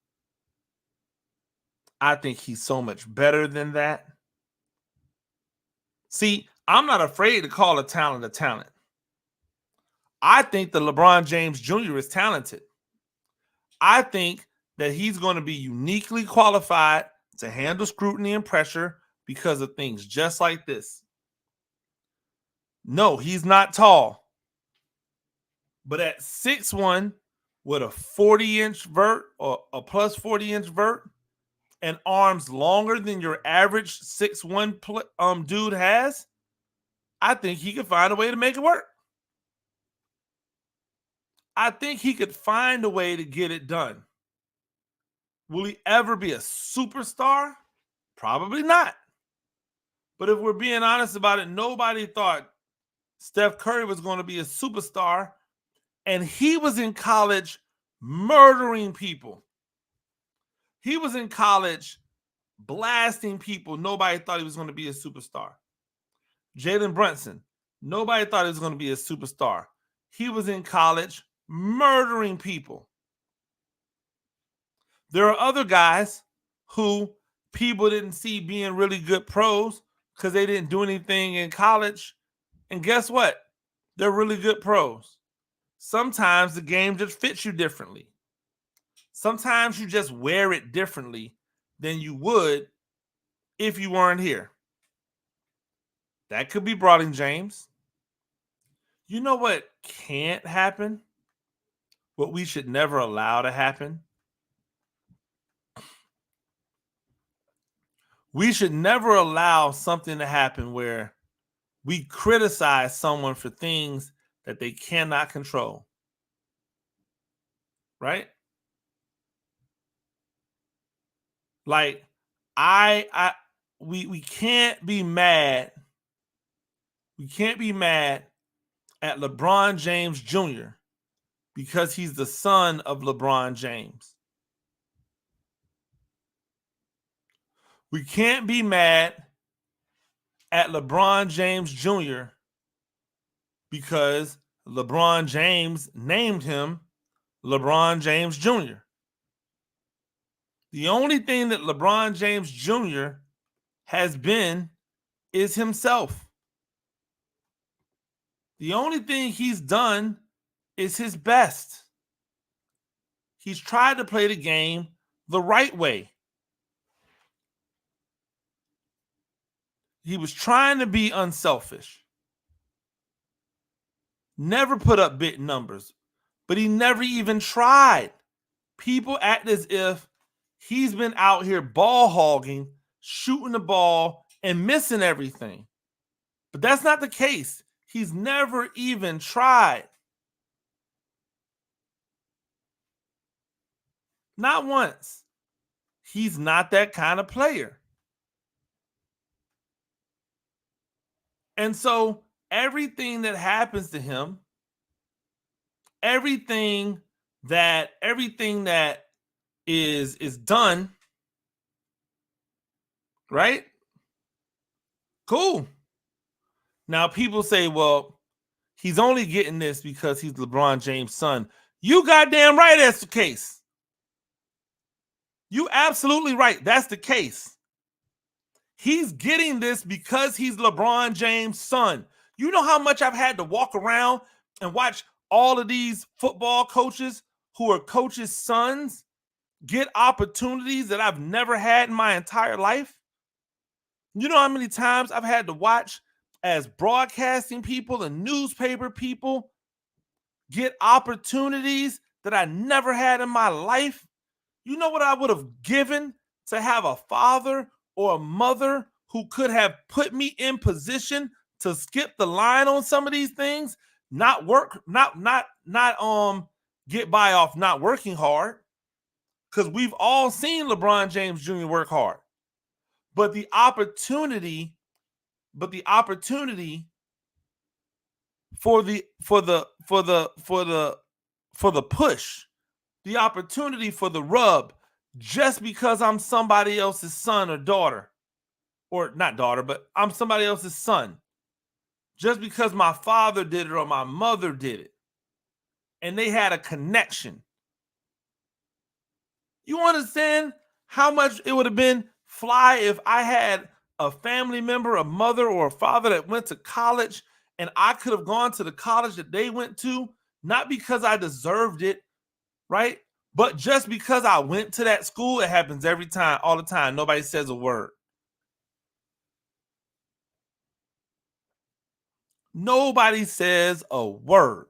I think he's so much better than that. See, I'm not afraid to call a talent a talent. I think that LeBron James Jr. is talented. I think that he's going to be uniquely qualified to handle scrutiny and pressure because of things just like this. No, he's not tall. But at 6'1", with a 40-inch vert or a plus 40-inch vert and arms longer than your average 6'1" dude has, I think he could find a way to make it work. I think he could find a way to get it done. Will he ever be a superstar? Probably not. But if we're being honest about it, nobody thought Steph Curry was going to be a superstar, and he was in college murdering people. He was in college blasting people. Nobody thought he was going to be a superstar. Jalen Brunson, nobody thought he was going to be a superstar. He was in college murdering people. There are other guys who people didn't see being really good pros because they didn't do anything in college. And guess what? They're really good pros. Sometimes the game just fits you differently. Sometimes you just wear it differently than you would if you weren't here. That could be Broderick James. You know what can't happen? What we should never allow to happen? We should never allow something to happen where we criticize someone for things that they cannot control. Right? Like, we can't be mad. We can't be mad at LeBron James Jr. because he's the son of LeBron James. We can't be mad at LeBron James Jr. because LeBron James named him LeBron James Jr. The only thing that LeBron James Jr. has been is himself. The only thing he's done is his best. He's tried to play the game the right way. He was trying to be unselfish. Never put up big numbers, but he never even tried. People act as if he's been out here ball hogging, shooting the ball, and missing everything. But that's not the case. He's never even tried. Not once. He's not that kind of player. And so everything that happens to him, everything that is done, right? Cool. Now people say, well, he's only getting this because he's LeBron James' son. You goddamn right that's the case. You absolutely right. That's the case. He's getting this because he's LeBron James' son. You know how much I've had to walk around and watch all of these football coaches who are coaches' sons get opportunities that I've never had in my entire life? You know how many times I've had to watch as broadcasting people and newspaper people get opportunities that I never had in my life? You know what I would have given to have a father or a mother who could have put me in position to skip the line on some of these things, not get by off not working hard, because we've all seen LeBron James Jr. work hard. But the opportunity for the push, the opportunity for the rub, just because I'm somebody else's son or daughter, or not daughter, but I'm somebody else's son, just because my father did it or my mother did it, and they had a connection. You understand how much it would have been fly if I had a family member, a mother or a father that went to college, and I could have gone to the college that they went to, not because I deserved it, right? But just because I went to that school. It happens every time, all the time. Nobody says a word. Nobody says a word.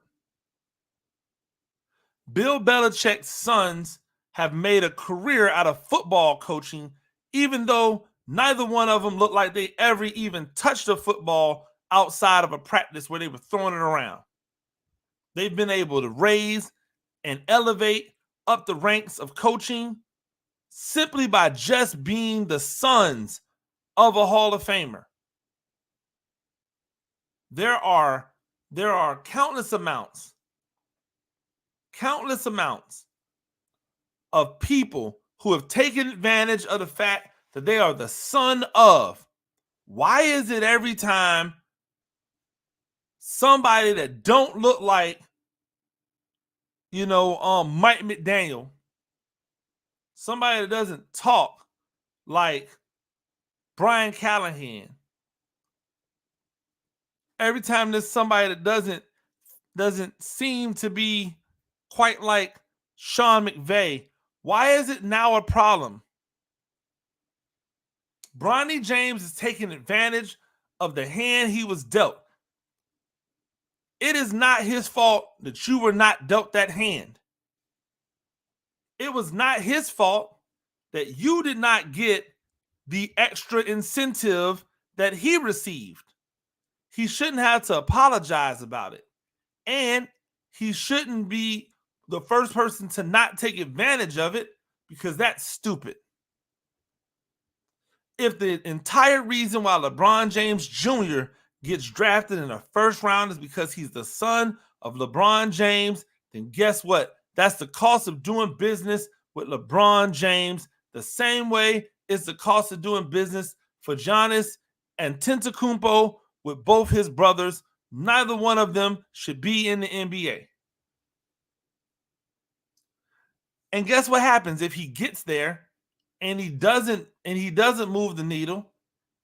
Bill Belichick's sons have made a career out of football coaching, even though neither one of them looked like they ever even touched a football outside of a practice where they were throwing it around. They've been able to raise and elevate up the ranks of coaching simply by just being the sons of a Hall of Famer. There are countless amounts of people who have taken advantage of the fact that they are the son of. Why is it every time somebody that don't look like, Mike McDaniel, somebody that doesn't talk like Brian Callahan, every time there's somebody that doesn't seem to be quite like Sean McVay, why is it now a problem? Bronny James is taking advantage of the hand he was dealt. It is not his fault that you were not dealt that hand. It was not his fault that you did not get the extra incentive that he received. He shouldn't have to apologize about it. And he shouldn't be the first person to not take advantage of it, because that's stupid. If the entire reason why LeBron James Jr. gets drafted in the first round is because he's the son of LeBron James, then guess what? That's the cost of doing business with LeBron James. The same way it's the cost of doing business for Giannis Antetokounmpo with both his brothers. Neither one of them should be in the NBA. And guess what happens if he gets there and he doesn't move the needle?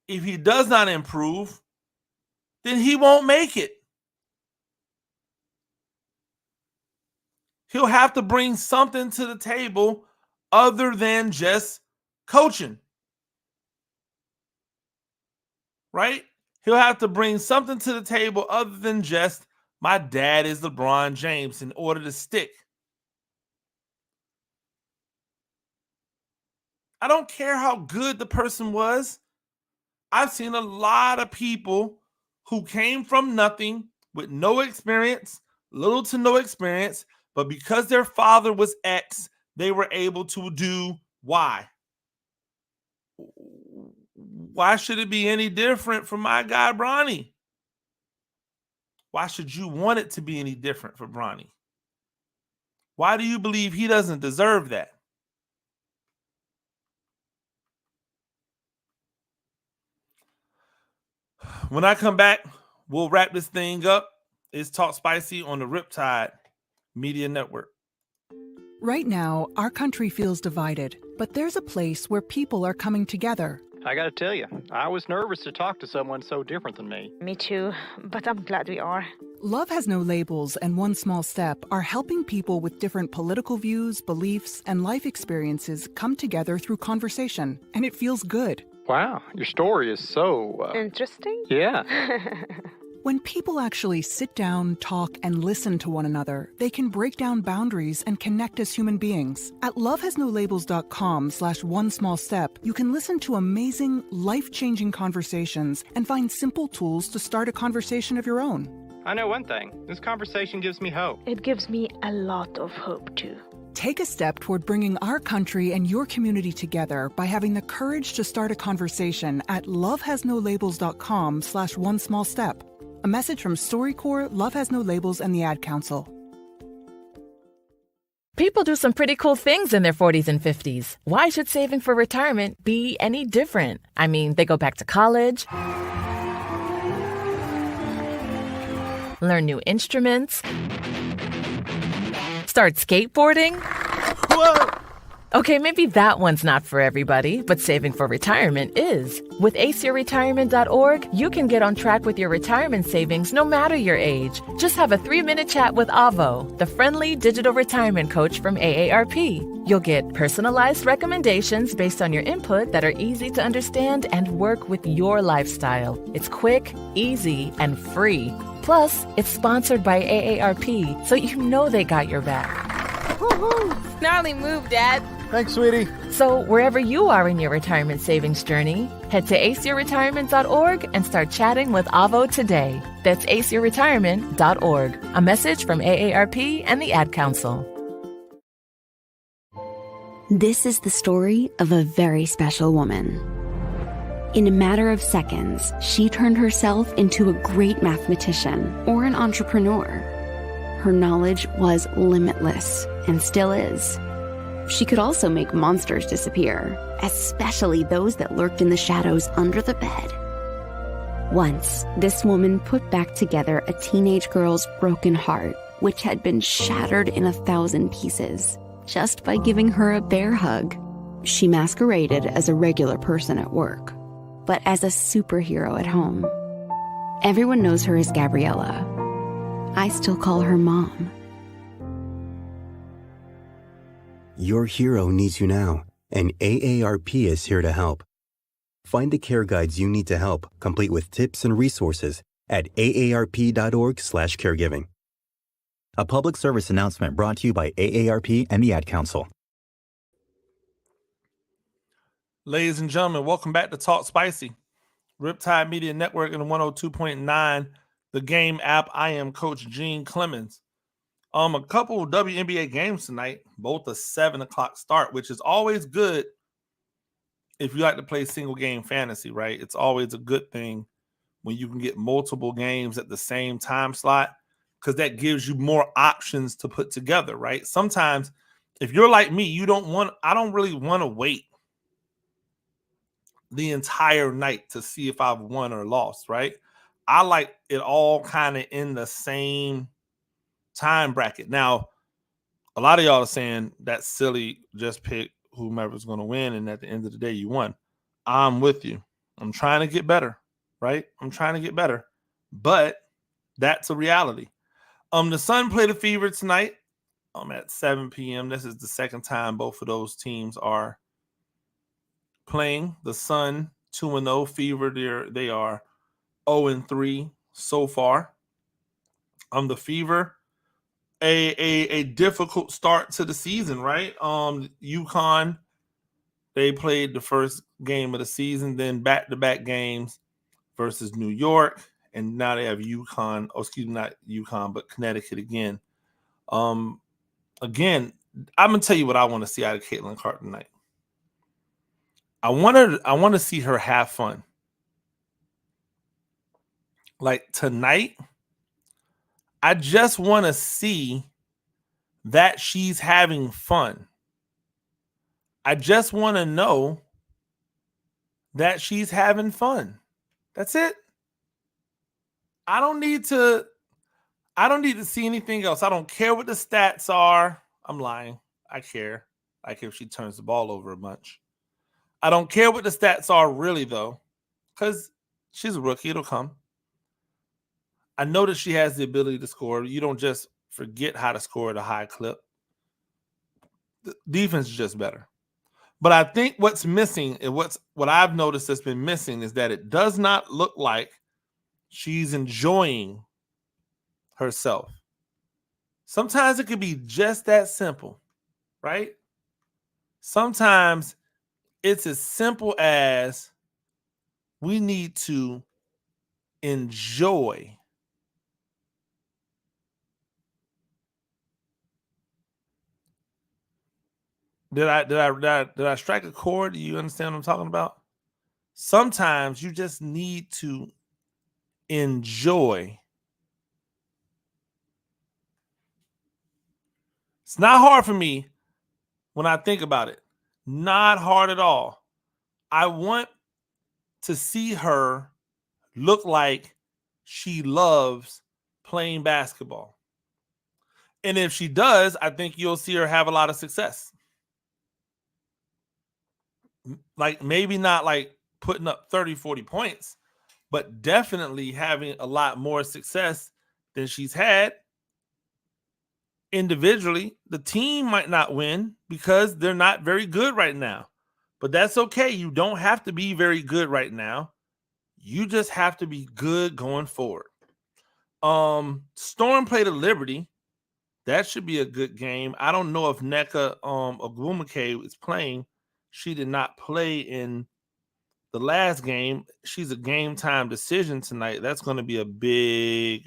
If he does not improve, then he won't make it. He'll have to bring something to the table other than just coaching. Right? He'll have to bring something to the table other than just my dad is LeBron James in order to stick. I don't care how good the person was. I've seen a lot of people who came from nothing with no experience, little to no experience, but because their father was X, they were able to do Y. Why should it be any different for my guy, Bronny? Why should you want it to be any different for Bronny? Why do you believe he doesn't deserve that? When I come back, we'll wrap this thing up. It's Talk Spicy on the Riptide Media Network. Right now, our country feels divided, but there's a place where people are coming together. I gotta tell you, I was nervous to talk to someone so different than me. Me too, but I'm glad we are. Love Has No Labels and One Small Step are helping people with different political views, beliefs, and life experiences come together through conversation, and it feels good. Wow, your story is so... Interesting? Yeah. When people actually sit down, talk, and listen to one another, they can break down boundaries and connect as human beings. At lovehasnolabels.com/onesmallstep, you can listen to amazing, life-changing conversations and find simple tools to start a conversation of your own. I know one thing. This conversation gives me hope. It gives me a lot of hope, too. Take a step toward bringing our country and your community together by having the courage to start a conversation at lovehasnolabels.com/onesmallstep. A message from StoryCorps, Love Has No Labels, and the Ad Council. People do some pretty cool things in their 40s and 50s. Why should saving for retirement be any different? I mean, they go back to college, learn new instruments, start skateboarding. Whoa! Okay, maybe that one's not for everybody, but saving for retirement is. With aceyourretirement.org, you can get on track with your retirement savings no matter your age. Just have a 3-minute chat with Avo, the friendly digital retirement coach from AARP. You'll get personalized recommendations based on your input that are easy to understand and work with your lifestyle. It's quick, easy, and free. Plus, it's sponsored by AARP, so you know they got your back. Woohoo! Gnarly move, Dad. Thanks, sweetie. So wherever you are in your retirement savings journey, head to aceyourretirement.org and start chatting with Avo today. That's aceyourretirement.org. A message from AARP and the Ad Council. This is the story of a very special woman. In a matter of seconds, she turned herself into a great mathematician or an entrepreneur. Her knowledge was limitless and still is. She could also make monsters disappear, especially those that lurked in the shadows under the bed. Once, this woman put back together a teenage girl's broken heart, which had been shattered in 1,000 pieces, just by giving her a bear hug. She masqueraded as a regular person at work, but as a superhero at home. Everyone knows her as Gabriella. I still call her Mom. Your hero needs you now, and AARP is here to help. Find the care guides you need to help, complete with tips and resources at aarp.org/caregiving. A public service announcement brought to you by AARP and the Ad Council. Ladies and gentlemen, welcome back to Talk Spicy. Riptide Media Network and 102.9, the game app. I am Coach Gene Clemens. A couple of WNBA games tonight, both a 7 o'clock start, which is always good if you like to play single game fantasy, right? It's always a good thing when you can get multiple games at the same time slot, because that gives you more options to put together, right? sometimes if you're like me, I don't really want to wait the entire night to see if I've won or lost, right? I like it all kind of in the same time bracket. Now, a lot of y'all are saying that's silly, just pick whomever's going to win, and at the end of the day, you won. I'm with you. I'm trying to get better, right? I'm trying to get better, but that's a reality. The Sun played a Fever tonight. at 7 p.m. This is the second time both of those teams are playing. The Sun 2-0, Fever they are 0-3 so far. The Fever, a difficult start to the season, right? UConn, they played the first game of the season, then back-to-back games versus New York, and now they have UConn. Oh, excuse me, not UConn, but Connecticut again. Again, I'm gonna tell you what I want to see out of Caitlin Clark tonight. I want to see her have fun. Like tonight, I just want to see that she's having fun. I just want to know that she's having fun. That's it. I don't need to see anything else. I don't care what the stats are. I'm lying. I care. Like if she turns the ball over a bunch. I don't care what the stats are really, though, because she's a rookie. It'll come. I know that she has the ability to score. You don't just forget how to score at a high clip. The defense is just better. But I think what's missing and what I've noticed that's been missing is that it does not look like she's enjoying herself. Sometimes it could be just that simple, right? Sometimes it's as simple as we need to enjoy. Did I strike a chord? Do you understand what I'm talking about? Sometimes you just need to enjoy. It's not hard for me when I think about it. Not hard at all. I want to see her look like she loves playing basketball. And if she does, I think you'll see her have a lot of success. Like maybe not like putting up 30, 40 points, but definitely having a lot more success than she's had. Individually, the team might not win because they're not very good right now. But that's okay. You don't have to be very good right now. You just have to be good going forward. Storm played at Liberty. That should be a good game. I don't know if Nneka Ogwumike is playing. She did not play in the last game. She's a game time decision tonight. That's going to be a big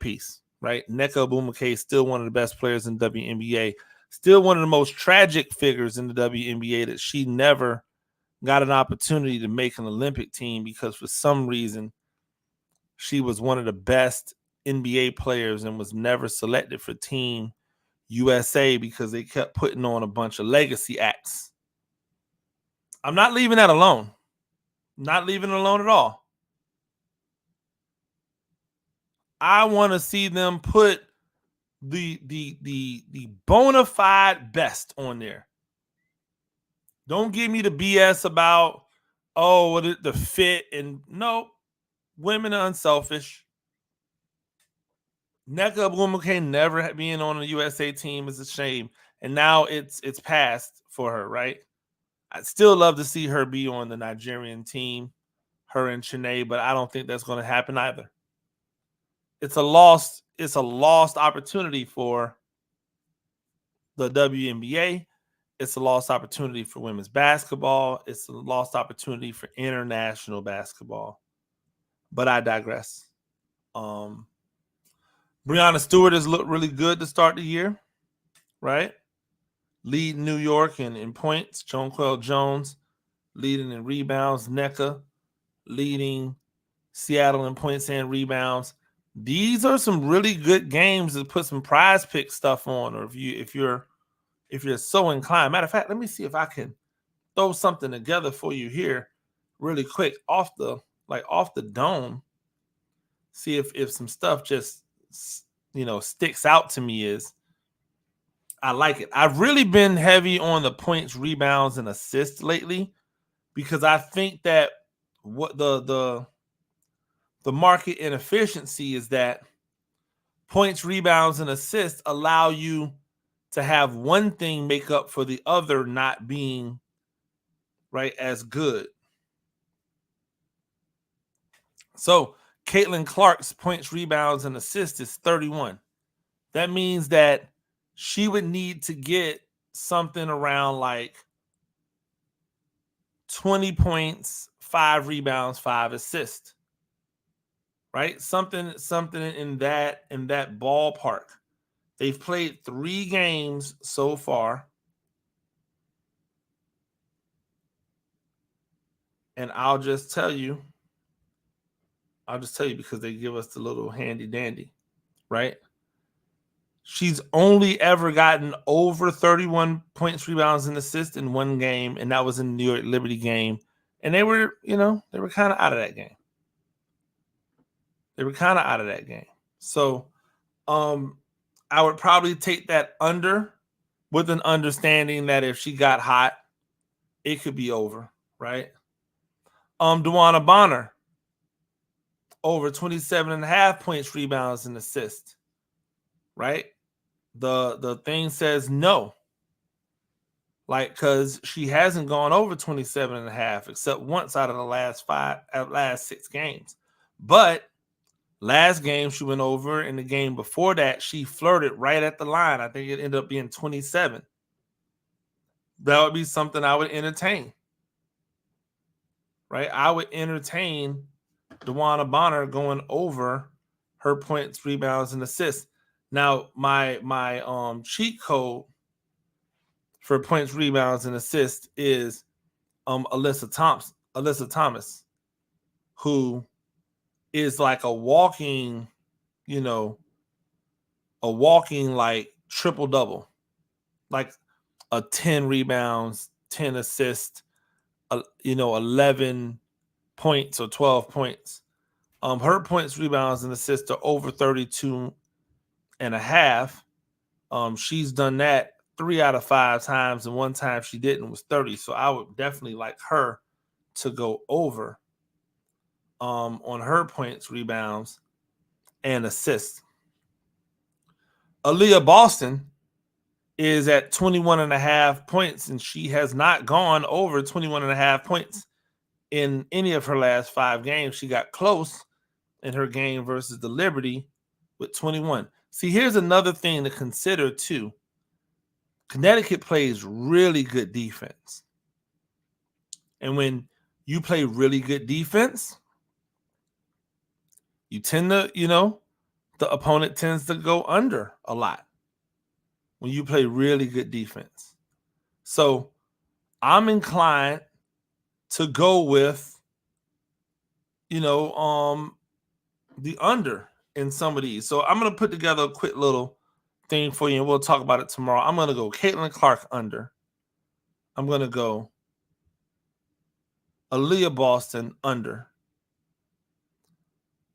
piece, right? Nneka Ogwumike is still one of the best players in the WNBA. Still one of the most tragic figures in the WNBA that she never got an opportunity to make an Olympic team because for some reason she was one of the best NBA players and was never selected for Team USA because they kept putting on a bunch of legacy acts. I'm not leaving that alone. Not leaving it alone at all. I want to see them put the bona fide best on there. Don't give me the BS about the fit and no. Women are unselfish. Nneka Ogwumike never being on a USA team is a shame, and now it's passed for her, right? I'd still love to see her be on the Nigerian team, her and Chiney, but I don't think that's going to happen either. It's a lost opportunity for the WNBA. It's a lost opportunity for women's basketball. It's a lost opportunity for international basketball. But I digress. Breanna Stewart has looked really good to start the year, right? Leading New York in points. Jonquel Jones leading in rebounds. Nneka leading Seattle in points and rebounds. These are some really good games to put some prize pick stuff on, or if you're so inclined. Matter of fact, let me see if I can throw something together for you here really quick off the dome. See if some stuff just sticks out to me. Is I like it. I've really been heavy on the points, rebounds, and assists lately because I think that what the market inefficiency is that points, rebounds, and assists allow you to have one thing make up for the other not being right as good. So Caitlin Clark's points, rebounds, and assists is 31. That means that she would need to get something around like 20 points, 5 rebounds, 5 assists. Right? Something in that ballpark. They've played 3 games so far. And I'll just tell you because they give us the little handy dandy, right? She's only ever gotten over 31 points, rebounds, and assists in 1 game, and that was in the New York Liberty game. And they were kind of out of that game. So I would probably take that under with an understanding that if she got hot, it could be over, right? DeWanna Bonner, over 27.5 points, rebounds, and assists, right? The thing says no. Like, because she hasn't gone over 27.5 except once out of the last 6 games. But last game she went over, in the game before that, she flirted right at the line. I think it ended up being 27. That would be something I would entertain. Right? I would entertain DeWanna Bonner going over her points, rebounds, and assists. Now, my cheat code for points, rebounds, and assists is Alyssa Thomas, who is like a walking like triple double, like a 10 rebounds, 10 assists, 11 points or 12 points. Her points, rebounds, and assists are over 32.5. She's done that 3 out of 5 times, and 1 time she didn't was 30. So I would definitely like her to go over on her points, rebounds, and assists. Aaliyah Boston is at 21.5 points, and she has not gone over 21.5 points in any of her last 5 games. She got close in her game versus the Liberty with 21. See, here's another thing to consider too. Connecticut plays really good defense. And when you play really good defense, you tend to, the opponent tends to go under a lot when you play really good defense. So I'm inclined to go with, the under in some of these. So I'm going to put together a quick little thing for you, and we'll talk about it tomorrow. I'm going to go Caitlin Clark under. I'm going to go Aaliyah Boston under.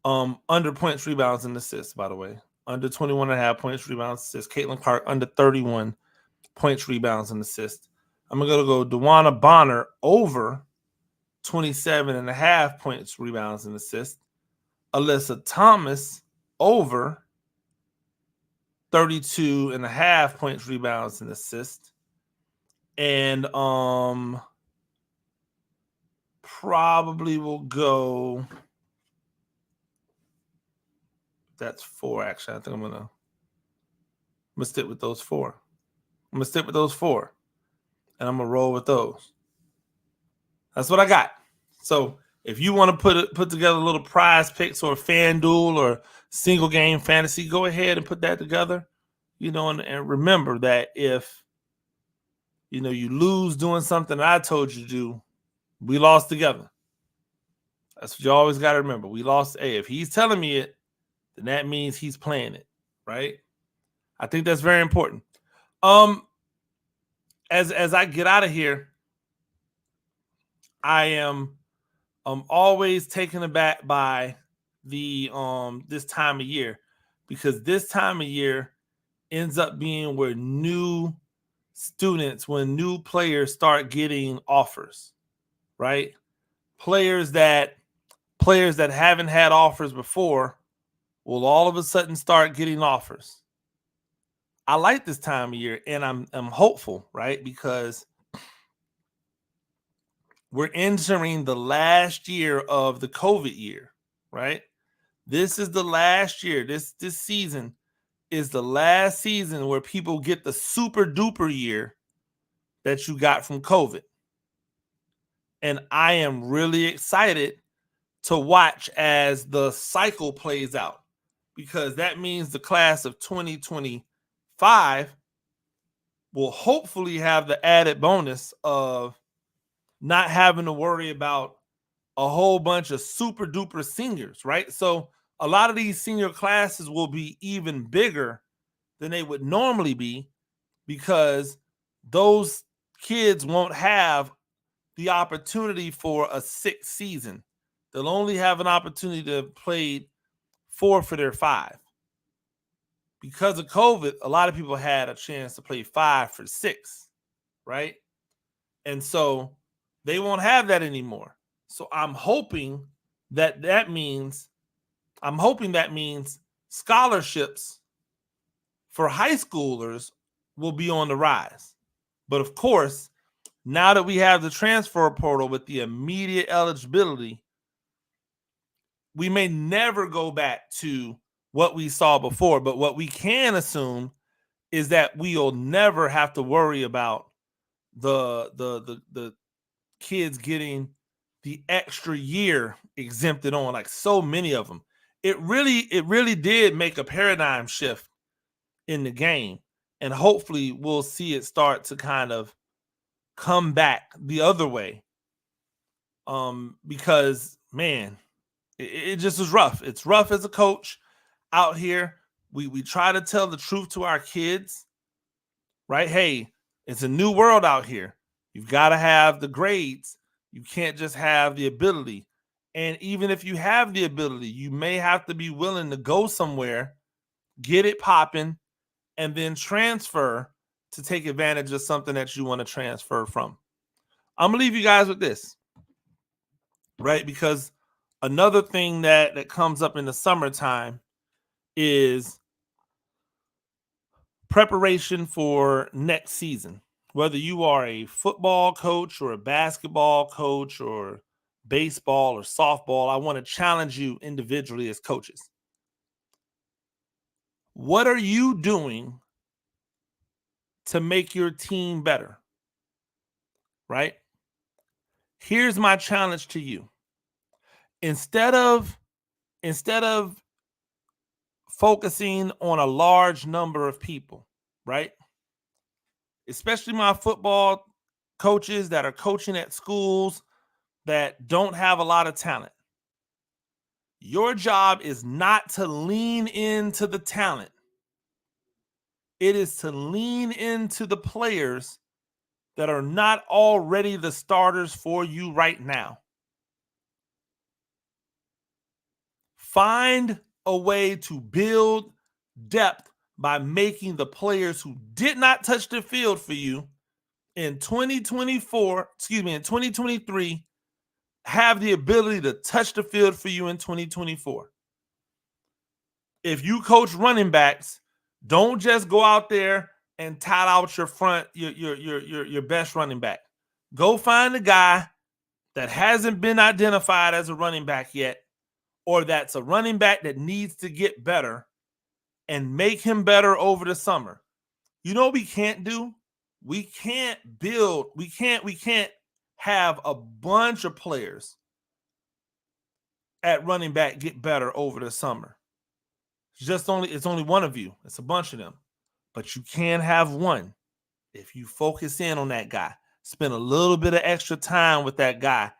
Under points, rebounds, and assists, by the way. Under 21.5 points, rebounds, assists. Caitlin Clark under 31 points, rebounds, and assists. I'm going to go DeWanna Bonner over 27.5 points, rebounds, and assists. Alyssa Thomas over 32.5 points, rebounds, and assists. And probably will go. That's 4, actually. I think I'm gonna stick with those 4. I'm gonna stick with those 4, and I'm gonna roll with those. That's what I got. So if you want to put together a little prize picks or FanDuel or single game fantasy, go ahead and put that together. And remember that if you lose doing something that I told you to do, we lost together. That's what you always got to remember. We lost. Hey, if he's telling me it, then that means he's playing it, right? I think that's very important. As I get out of here, I am always taken aback by the this time of year, because this time of year ends up being where new players start getting offers, right? Players that haven't had offers before will all of a sudden start getting offers. I like this time of year, and I'm hopeful, right? Because we're entering the last year of the COVID year, right? This is the last year. This season is the last season where people get the super duper year that you got from COVID. And I am really excited to watch as the cycle plays out, because that means the class of 2025 will hopefully have the added bonus of not having to worry about a whole bunch of super duper seniors, right? So a lot of these senior classes will be even bigger than they would normally be, because those kids won't have the opportunity for a sixth season. They'll only have an opportunity to play 4 for their 5. Because of COVID, a lot of people had a chance to play 5 for 6, right? And so they won't have that anymore. So I'm hoping that means scholarships for high schoolers will be on the rise. But of course, now that we have the transfer portal with the immediate eligibility, we may never go back to what we saw before. But what we can assume is that we'll never have to worry about the kids getting the extra year exempted on, like so many of them. It really did make a paradigm shift in the game, and hopefully we'll see it start to kind of come back the other way. Because man, it just is rough. It's rough as a coach out here. We try to tell the truth to our kids, right? Hey, it's a new world out here. You've got to have the grades. You can't just have the ability. And even if you have the ability, you may have to be willing to go somewhere, get it popping, and then transfer to take advantage of something that you want to transfer from. I'm going to leave you guys with this, right? Because another thing that comes up in the summertime is preparation for next season. Whether you are a football coach or a basketball coach or baseball or softball, I want to challenge you individually as coaches. What are you doing to make your team better? Right? Here's my challenge to you. Instead of focusing on a large number of people, right? Especially my football coaches that are coaching at schools that don't have a lot of talent. Your job is not to lean into the talent. It is to lean into the players that are not already the starters for you right now. Find a way to build depth by making the players who did not touch the field for you in 2023 have the ability to touch the field for you in 2024. If you coach running backs, don't just go out there and tout out your best running back. Go find a guy that hasn't been identified as a running back yet, or that's a running back that needs to get better, and make him better over the summer. You know what we can't do? We can't have a bunch of players at running back get better over the summer. It's only one of you. It's a bunch of them. But you can have one if you focus in on that guy. Spend a little bit of extra time with that guy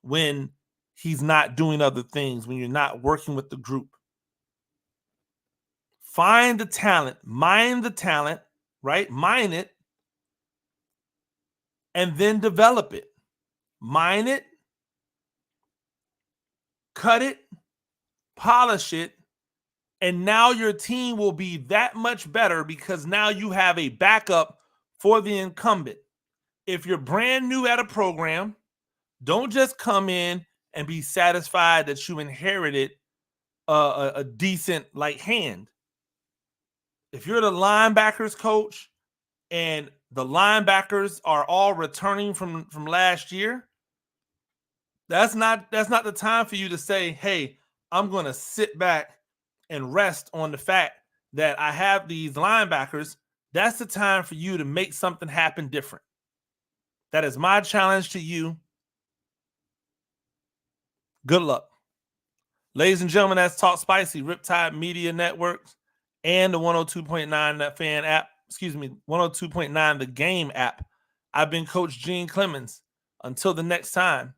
when he's not doing other things, when you're not working with the group. Find the talent, mine the talent, right? Mine it, and then develop it. Mine it, cut it, polish it, and now your team will be that much better because now you have a backup for the incumbent. If you're brand new at a program, don't just come in and be satisfied that you inherited a decent like hand. If you're the linebackers coach and the linebackers are all returning from last year, that's not the time for you to say, hey, I'm going to sit back and rest on the fact that I have these linebackers. That's the time for you to make something happen different. That is my challenge to you. Good luck. Ladies and gentlemen, that's Talk Spicy, Riptide Media Networks, and the 102.9 fan app. 102.9 the game app. I've been Coach Gene Clemens. Until the next time,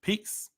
peace.